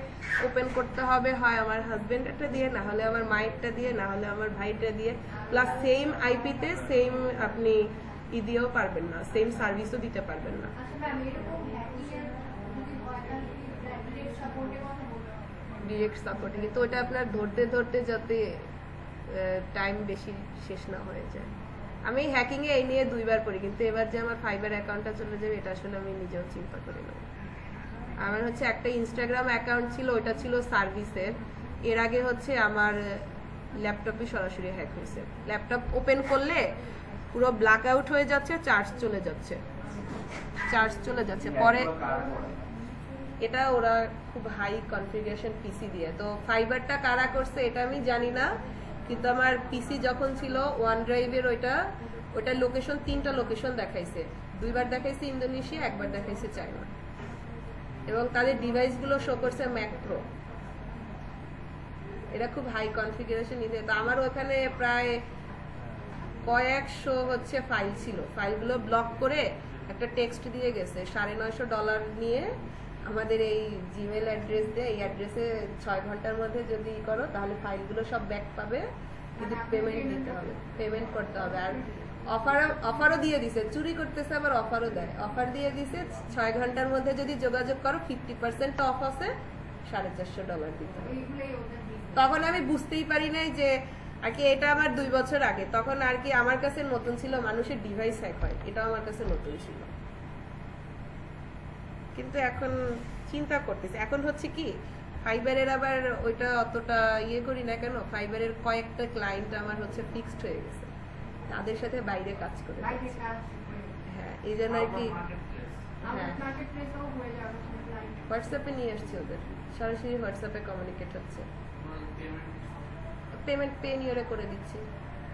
ওপেন করতে হবে হয় আমার হাজবেন্ডটা দিয়ে, না হলে আমার মায়েরটা দিয়ে, না হলে আমার ভাইটা দিয়ে, প্লাস সেম আইপিতে সেম আপনি দিয়েও পারবেন না, সেম সার্ভিসও দিতে পারবেন না। ডিরেক্ট সাপোর্টিং তো ওটা আপনার ধরতে ধরতে যাতে টাইম বেশি শেষ না হয়ে যায়। আমি হ্যাকিং এ এই নিয়ে 2বার পড়ি, কিন্তু এবার যে আমার ফাইবার অ্যাকাউন্টটা চলে যাবে এটা আসলে আমি নিজেও চিন্তা করি না। আমার হচ্ছে একটা ইনস্টাগ্রাম অ্যাকাউন্ট ছিল, ওটা ছিল সার্ভিসের। এর আগে হচ্ছে আমার ল্যাপটপে সরাসরি হ্যাক হয়েছে। ল্যাপটপ ওপেন করলে পুরো ব্ল্যাক আউট হয়ে যাচ্ছে, চার্জ চলে যাচ্ছে। পরে এটা ওরা খুব হাই কনফিগারেশন পিসি দিয়ে, তো ফাইবারটা কারা করছে এটা আমি জানি না, কিন্তু আমার পিসি যখন ছিল OneDrive-এর ওইটা লোকেশন 3টা লোকেশন দেখাইছে, 2বার দেখাইছে ইন্দোনেশিয়া, 1বার দেখাইছে চায়না, এবং তাদের ডিভাইসগুলো শো করছে ম্যাক প্রো। এটা খুব হাই কনফিগারেশন নিতে। তো আমার ওখানে প্রায় কয়েকশো হচ্ছে ফাইল ছিল, ফাইলগুলো ব্লক করে একটা টেক্সট দিয়ে গেছে $950 নিয়ে আমাদের এই জিমেল অ্যাড্রেস দিয়ে, এই অ্যাড্রেসে 6 ঘন্টার মধ্যে যদি করো তাহলে ফাইলগুলো সব ব্যাক পাবে, কিন্তু পেমেন্ট দিতে হবে, পেমেন্ট করতে হবে। আর অফারও দিয়ে দিছে, চুরি করতেছে আবার অফারও দেয়। অফার দিয়ে দিছে 6 ঘন্টার মধ্যে যদি যোগাযোগ করো 50% অফ আছে, $450 দিতে হবে। এইগুলোই ওদের business। তখন আমি বুঝতেই পারি নাই যে আর কি এটা আমার 2 বছর আগে, তখন আর কি আমার কাছে নতুন ছিল মানুষের ডিভাইস হ্যাক হয়, এটাও আমার কাছে নতুন ছিল। কিন্তু এখন চিন্তা করতেছি, এখন হচ্ছে কি ফাইবারের আবার ওইটা অতটা ইয়ে করি না কেন, ফাইবারের কয়েকটা ক্লায়েন্ট আমার হচ্ছে ফিক্সড হয়ে গেছে, তাদের সাথে বাইরে কাজ করে বাইরে যাচ্ছি। কাজ করে। হ্যাঁ এই জন্য আর কি মার্কেটপ্লেস আমাদের হ্যাঁ। marketplace-এও হয়ে যাবে কোনো client। হোয়াটসঅ্যাপে নিয়ে আসছি ওদের, সরাসরি হোয়াটসঅ্যাপে কমিউনিকেট হচ্ছে, পেমেন্ট পে নিয়ে করে দিচ্ছি।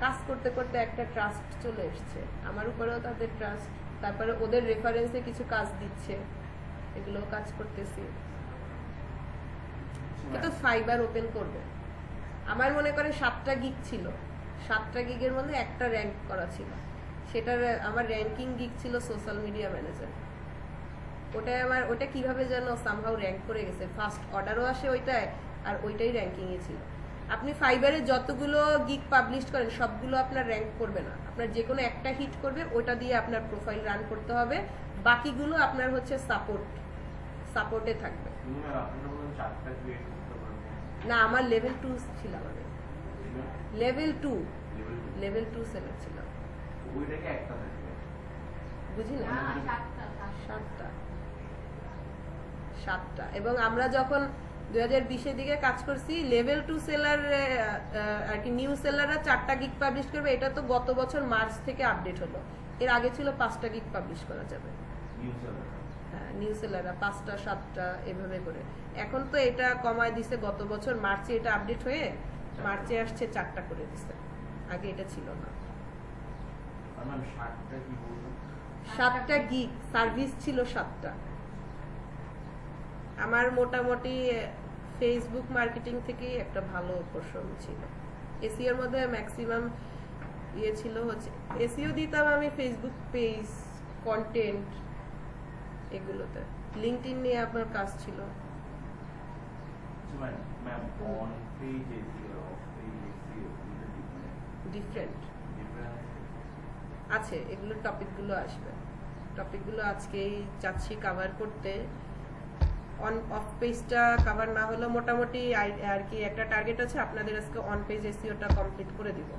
কাজ করতে করতে একটা ট্রাস্ট চলে এসছে আমার উপরেও, তাদের ট্রাস্ট, তারপরে ওদের রেফারেন্সে কিছু কাজ দিচ্ছে, এগুলোও কাজ করতেছি। কিন্তু ফাইবার ওপেন করবে, আমার মনে করে 7টা গিগ ছিল, 7টা গিগের মধ্যে একটা র্যাঙ্ক করা ছিল, সেটার আমার র্যাঙ্কিং গিগ ছিল সোশ্যাল মিডিয়া ম্যানেজার। ওটা কিভাবে যেন সামহাউ র্যাঙ্ক করে গেছে, ফার্স্ট অর্ডারও আসে ওইটায়, আর ওইটাই র্যাঙ্কিং এ ছিল। আপনি ফাইবারে যতগুলো গিগ পাবলিশ করেন সবগুলো আপনার র্যাঙ্ক করবে না, আপনার যে কোনো একটা হিট করবে, ওটা দিয়ে আপনার প্রোফাইল রান করতে হবে, বাকিগুলো আপনার হচ্ছে সাপোর্টে থাকবে। তুমি আর আপনারা বলেন 4টা ক্রিয়েট করতে পারবেন। না আমার লেভেল 2 ছিল, আমাদের লেভেল 2 সেলের ছিল, ওইটাকে একটা থাকবে। বুঝি না। না, 7টা। 7টা। এবং আমরা যখন 2020-এর দিকে কাজ করছি, লেভেল 2 সেলার আর কি নিউ সেলাররা 4টা গিগ পাবলিশ করবে, এটা তো গত বছর মার্চ থেকে আপডেট হলো। এর আগে ছিল 5টা গিগ পাবলিশ করা যাবে। হ্যাঁ, নিউ সেলাররা 5টা 7টা এভাবে করে। এখন তো এটা কমায় দিছে, গত বছর মার্চে এটা আপডেট হয়ে মার্চে আসছে 4টা করে দিছে, আগে এটা ছিল না। আর ম্যাম 7টা কি বলবো? 7টা গিগ সার্ভিস ছিল 7টা। আমার মোটামুটি ফেসবুক মার্কেটিং থেকেই একটা ভালো পোর্শন ছিল। এসইওর মধ্যে ম্যাক্সিমাম ইয়ে ছিল হচ্ছে এসইও দিতাম আমি ফেসবুক পেজ, কন্টেন্ট, এগুলোতে। লিঙ্কডইন নিয়ে আপনার কাজ ছিল। Ma'am on page SEO of page SEO different আছে, এগুলো টপিকগুলো আসবে, টপিকগুলো আজকেই চাচ্ছি কভার করতে। অন অফ পেজটা কভার না হলো মোটামুটি আর কি একটা টার্গেট আছে আপনাদের, আজকে অন পেজ এসইওটা কমপ্লিট করে দিব।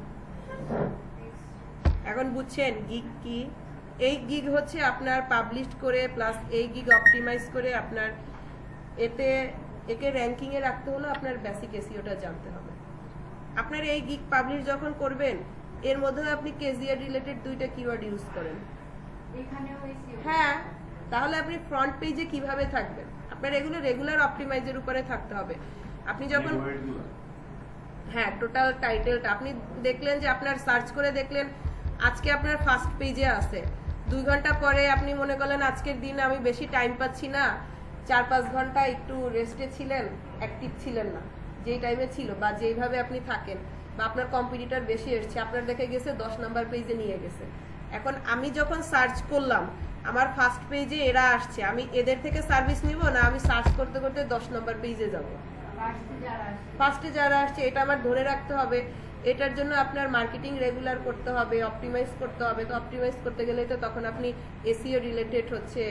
এখন বুঝছেন গিগ কি? এই গিগ হচ্ছে আপনার পাবলিশ করে প্লাস এই গিগ অপটিমাইজ করে আপনার একে র্যাঙ্কিং এ রাখতে হলো আপনার বেসিক এসইওটা জানতে হবে। আপনার এই গিগ পাবলিশ যখন করবেন, এর মধ্যে আপনি কেজিআর রিলেটেড 2টা কিওয়ার্ড ইউজ করেন, এখানেও SEO। হ্যাঁ, তাহলে আপনি ফ্রন্ট পেজে কিভাবে থাকবেন? আপনার এগুলো রেগুলার অপটিমাইজের উপরে থাকতে হবে। আপনি যখন হ্যাঁ টোটাল টাইটেলটা আপনি দেখলেন যে আপনার সার্চ করে দেখলেন আজকে আপনার ফার্স্ট পেজে আছে, 2 ঘন্টা পরে আপনি মনে করলেন আজকের দিন আমি বেশি টাইম পাচ্ছি না, 4-5 ঘন্টা একটু রেস্টে ছিলেন, অ্যাক্টিভ ছিলেন না যেই টাইমে ছিল, বা যেইভাবে আপনি থাকেন, বা আপনার কম্পিটিটর বেশি এসছে, আপনার দেখে গেছে 10 নাম্বার পেজে নিয়ে গেছে। এখন আমি যখন সার্চ করলাম আমার ফার্স্ট পেজে এরা আসছে, আমি এদের থেকে সার্ভিস নিব না আমি সার্চ করতে করতে 10 নাম্বার পেজে যাব? ফার্স্টে যারা আসছে এটা আমার ধরে রাখতে হবে। এটার জন্য আপনার মার্কেটিং রেগুলার করতে হবে, অপটিমাইজ করতে হবে। তো অপটিমাইজ করতে গেলে তো তখন আপনি এসইও রিলেটেড হচ্ছে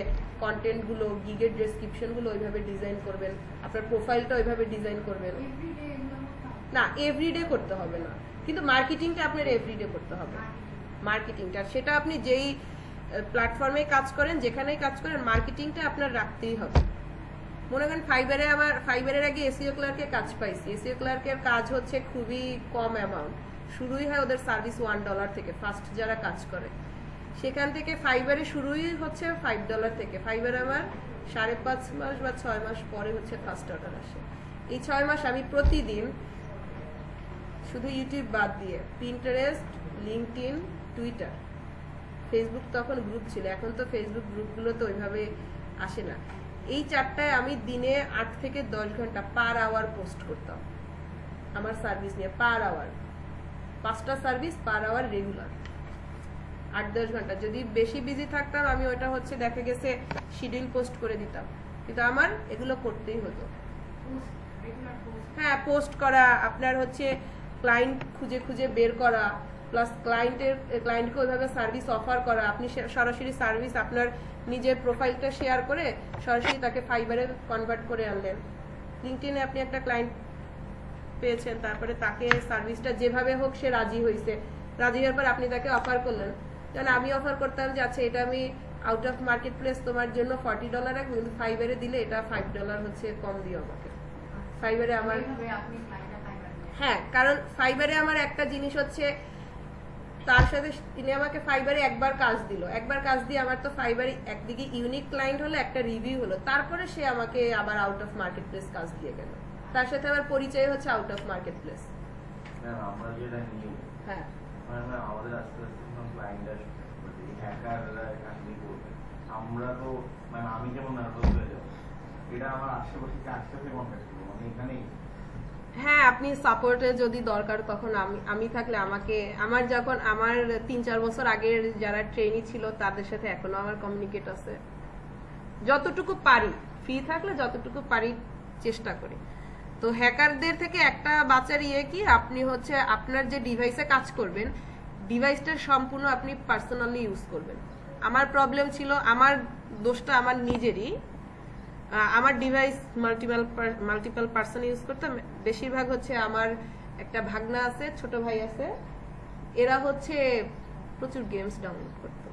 কন্টেন্টগুলো, গিগের ডেসক্রিপশনগুলো ওইভাবে ডিজাইন করবেন, আপনার প্রোফাইলটা ওইভাবে ডিজাইন করবেন। না এভরিডে করতে হবে না, কিন্তু মার্কেটিংটা আপনার এভরিডে করতে হবে। মার্কেটিংটা সেটা আপনি যেই প্ল্যাটফর্মে কাজ করেন, যেখানেই কাজ করেন, মার্কেটিংটা আপনার রাখতেই হবে। মনে করেন ফাইবারের আগে এসইও ক্লার্কের কাজ পাইছি। এসইও ক্লার্কের কাজ হচ্ছে খুবই কম অ্যামাউন্ট, শুরুই হয় ওদের সার্ভিস $1 থেকে, ফার্স্ট যারা কাজ করে সেখান থেকে ফাইবারে শুরুই হচ্ছে $5 থেকে। ফাইবার আমার 5.5 মাস বা 6 মাস পরে হচ্ছে ফার্স্ট অর্ডার আসে। এই 6 মাস আমি প্রতিদিন শুধু ইউটিউব বাদ দিয়ে পিন্টারেস্ট, লিঙ্কডইন, টুইটার, ফেসবুক তখন গ্রুপ ছিল, এখন তো ফেসবুক গ্রুপগুলো তো ওইভাবে আসে না, এই 4টায় আমি দিনে 8 থেকে 10 ঘন্টা পার আওয়ার পোস্ট করতাম আমার সার্ভিস নিয়ে। পার আওয়ার 5টা সার্ভিস পার আওয়ার রেগুলার 8-10 ঘন্টা। যদি বেশি বিজি থাকতাম আমি ওটা হচ্ছে দেখা গেছে শিডিউল পোস্ট করে দিতাম, কিন্তু আমার এগুলো করতেই হতো। হ্যাঁ, পোস্ট করা, আপনার হচ্ছে ক্লায়েন্ট খুঁজে খুঁজে বের করা, প্লাস ক্লায়েন্টকে ওইভাবে সার্ভিস অফার করা, আপনি সরাসরি সার্ভিস আপনার নিজের প্রোফাইলটা শেয়ার করে সরাসরি তাকে ফাইবারে কনভার্ট করে আনলেন। লিঙ্কডইনে আপনি একটা ক্লায়েন্ট পেয়েছেন, তারপরে তাকে সার্ভিসটা যেভাবে হোক সে রাজি হয়েছে, রাজি হওয়ার পর আপনি তাকে অফার করলেন। যেন আমি অফার করতাম যে আচ্ছা এটা আমি আউট অফ মার্কেট প্লেস তোমার জন্য $40 রাখবো, কিন্তু ফাইবারে দিলে এটা $5 হচ্ছে কম দিও আমাকে। ফাইবারে আমার এইভাবে আপনি ক্লায়েন্টটা ফাইবার নেন। হ্যাঁ, কারণ ফাইবারে আমার একটা জিনিস হচ্ছে তার সাথে তিনি আমাকে ফাইবারে একবার কাজ দিল, একবার কাজ দিয়ে আমার তো ফাইবারে একদিকে ইউনিক ক্লায়েন্ট হলো, একটা রিভিউ হলো, তারপরে সে আমাকে আবার আউট অফ মার্কেট প্লেস কাজ দিয়ে গেল, তার সাথে আমার পরিচয় হচ্ছে out of market place. Ma'am আমরা যেটা নিউ হ্যাঁ, ম্যাম আমাদের আস্তে আস্তে ক্লায়েন্ট আসবে, হ্যাকাররা কাহিনী করবে, আমরা তো মানে আমি যেমন নার্ভাস হয়ে যাবো, এটা আমার আশেপাশে কার সাথে কন্ট্যাক্ট করবো, মানে এখানেই হ্যাঁ, আপনি সাপোর্টে যদি দরকার তখন আমি থাকলে আমাকে, আমার যখন আমার 3-4 বছর আগের যারা ট্রেনি ছিল তাদের সাথে এখনো আমার কমিউনিকেট আছে, যতটুকু পারি ফ্রি থাকলে যতটুকু পারি চেষ্টা করি। তো হ্যাকারদের থেকে একটা বাঁচার কি, আপনি হচ্ছে আপনার যে ডিভাইসে কাজ করবেন ডিভাইসটা সম্পূর্ণ আপনি পার্সোনালি ইউজ করবেন। আমার প্রবলেম ছিল, আমার দোষটা আমার নিজেরই, আমার ডিভাইস মাল্টিপল পার্সন ইউজ করতাম, বেশিরভাগ হচ্ছে আমার একটা ভাগনা আছে, ছোট ভাই আছে, এরা হচ্ছে প্রচুর গেমস ডাউনলোড করতো,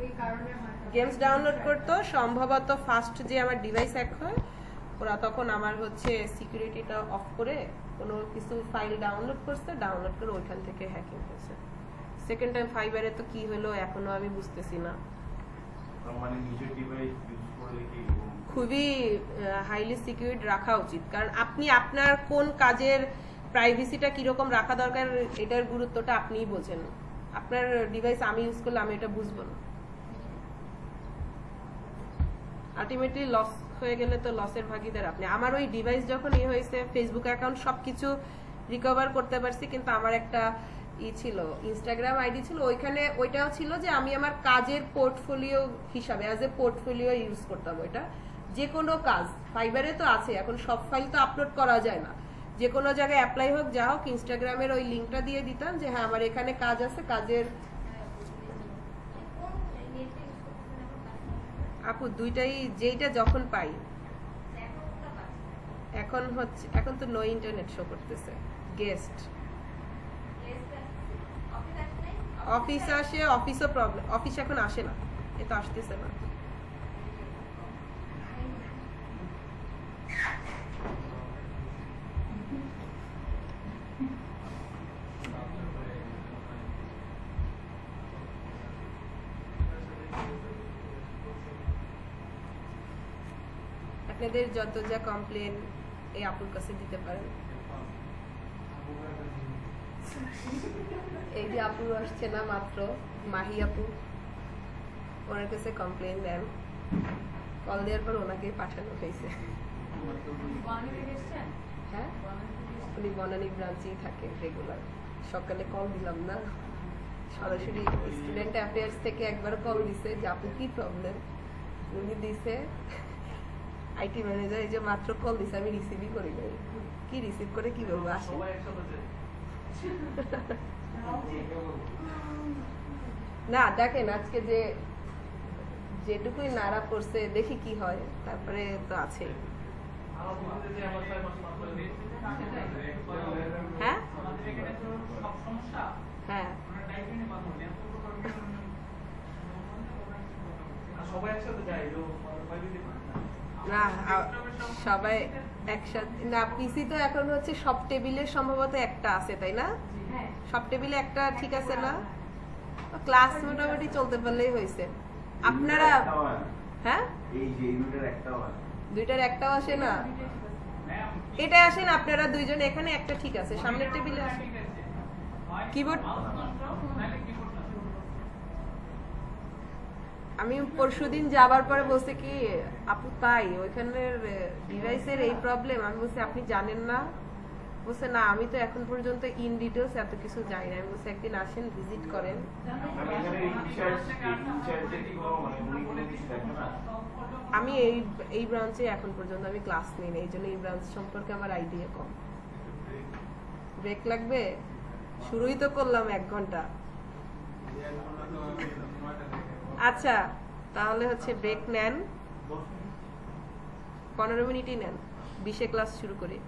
ওই কারণে হয়তো গেমস ডাউনলোড করতো সম্ভবত ফার্স্ট যে আমার ডিভাইস হ্যাক হয় ওরা তখন আমার হচ্ছে সিকিউরিটিটা অফ করে কোনো কিছু ফাইল ডাউনলোড করছে, ডাউনলোড করে ওইখান থেকে হ্যাকিং করছে। সেকেন্ড টাইম ফাইবারে তো কি হলো এখনো আমি বুঝতেছি না। মানে নিজের ডিভাইস ইউজ করলে কি খুবই হাইলি সিকিউরড রাখা উচিত, কারণ আপনি আপনার কোন কাজের প্রাইভেসিটা কিরকম রাখা দরকার এটার গুরুত্বটা আপনিই বোঝেন। আপনার ডিভাইস আমি ইউজ করলে আমি এটা বুঝবো না, আলটিমেটলি লস হয়ে গেলে তো লসের ভাগিদার আপনি। আমার ওই ডিভাইস যখন হয়েছে ফেসবুক অ্যাকাউন্ট সবকিছু রিকভার করতে পারছি, কিন্তু আমার একটা ছিল ইনস্টাগ্রাম আইডি ছিল, ওইখানে ওইটাও ছিল যে আমি আমার কাজের পোর্টফোলিও হিসাবে অ্যাজ এ পোর্টফোলিও ইউজ করতাম। ওইটা যে কোনো কাজ ফাইবারে তো আছে, এখন সব ফাইল তো আপলোড করা যায় না, যে কোনো জায়গায় অ্যাপ্লাই হোক যা হোক ইনস্টাগ্রামের ওই লিঙ্কটা দিয়ে দিতাম যে হ্যাঁ আমার এখানে কাজ আছে, কাজের আপু দুইটাই যেইটা যখন পাই। এখন তো নো ইন্টারনেট শো করতেছে, গেস্ট অফিস আসে, অফিসও প্রবলেম, অফিস এখন আসে না, এ তো আসতেছে না। আপনাদের যত যা কমপ্লেন এই আপুর কাছে দিতে পারেন। এই যে আপু আসছে না মাত্র, মাহি আপু, ওনার কাছে কমপ্লেন দেন, কল দেওয়ার পর ওনাকে পাঠানো হয়েছে। বানিয়ে এসেছেন? হ্যাঁ, উনি বনানী ব্রাঞ্চেই থাকে রেগুলার। সকালে কল দিলাম না, সরাসরি স্টুডেন্ট অ্যাফেয়ার্স থেকে একবার কল দিছে যে আপু কি প্রবলেম, উনি দিছে আইটি ম্যানেজার, এই যে মাত্র কল দিছে, আমি রিসিভই করি নাই। কি রিসিভ করে কি বলবো, আসে না। দেখেন আজকে যে যেটুকুই নাড়া পড়ছে দেখি কি হয়, তারপরে তো আছে। হ্যাঁ হ্যাঁ, না সবাই একসাথে না, পিসি তো এখন হচ্ছে সব টেবিলের সম্ভবত একটা আছে, তাই না? হ্যাঁ। সব টেবিলে একটা ঠিক আছে না? ক্লাস মোটামুটি চলতে পারলেই হয়েছে। আপনারা হ্যাঁ এই যে ইউনিটের একটাও হয়, দুইটার একটাও আসে না, এটা আসেন আপনারা দুইজন এখানে, একটা ঠিক আছে, সামনের টেবিলে আসে কিবোর্ড। আমি পরশুদিন যাবার পরে বলছে কি আপু তাই ওইখানের ডিভাইসের এই প্রবলেম, আমি বলছি আপনি জানেন না? বলছে না আমি তো এখন পর্যন্ত ইন ডিটেলস এত কিছু জানি না। আমি বলছি একদিন আসেন, ভিজিট করেন। আমি এই ব্রাঞ্চে এখন পর্যন্ত আমি ক্লাস নিই না, এই জন্য এই ব্রাঞ্চ সম্পর্কে আমার আইডিয়া কম। ব্রেক লাগবে? শুরুই তো করলাম 1 ঘন্টা। আচ্ছা তাহলে হচ্ছে ব্রেক নেন, 15 মিনিটই নেন, 20-এ ক্লাস শুরু করি।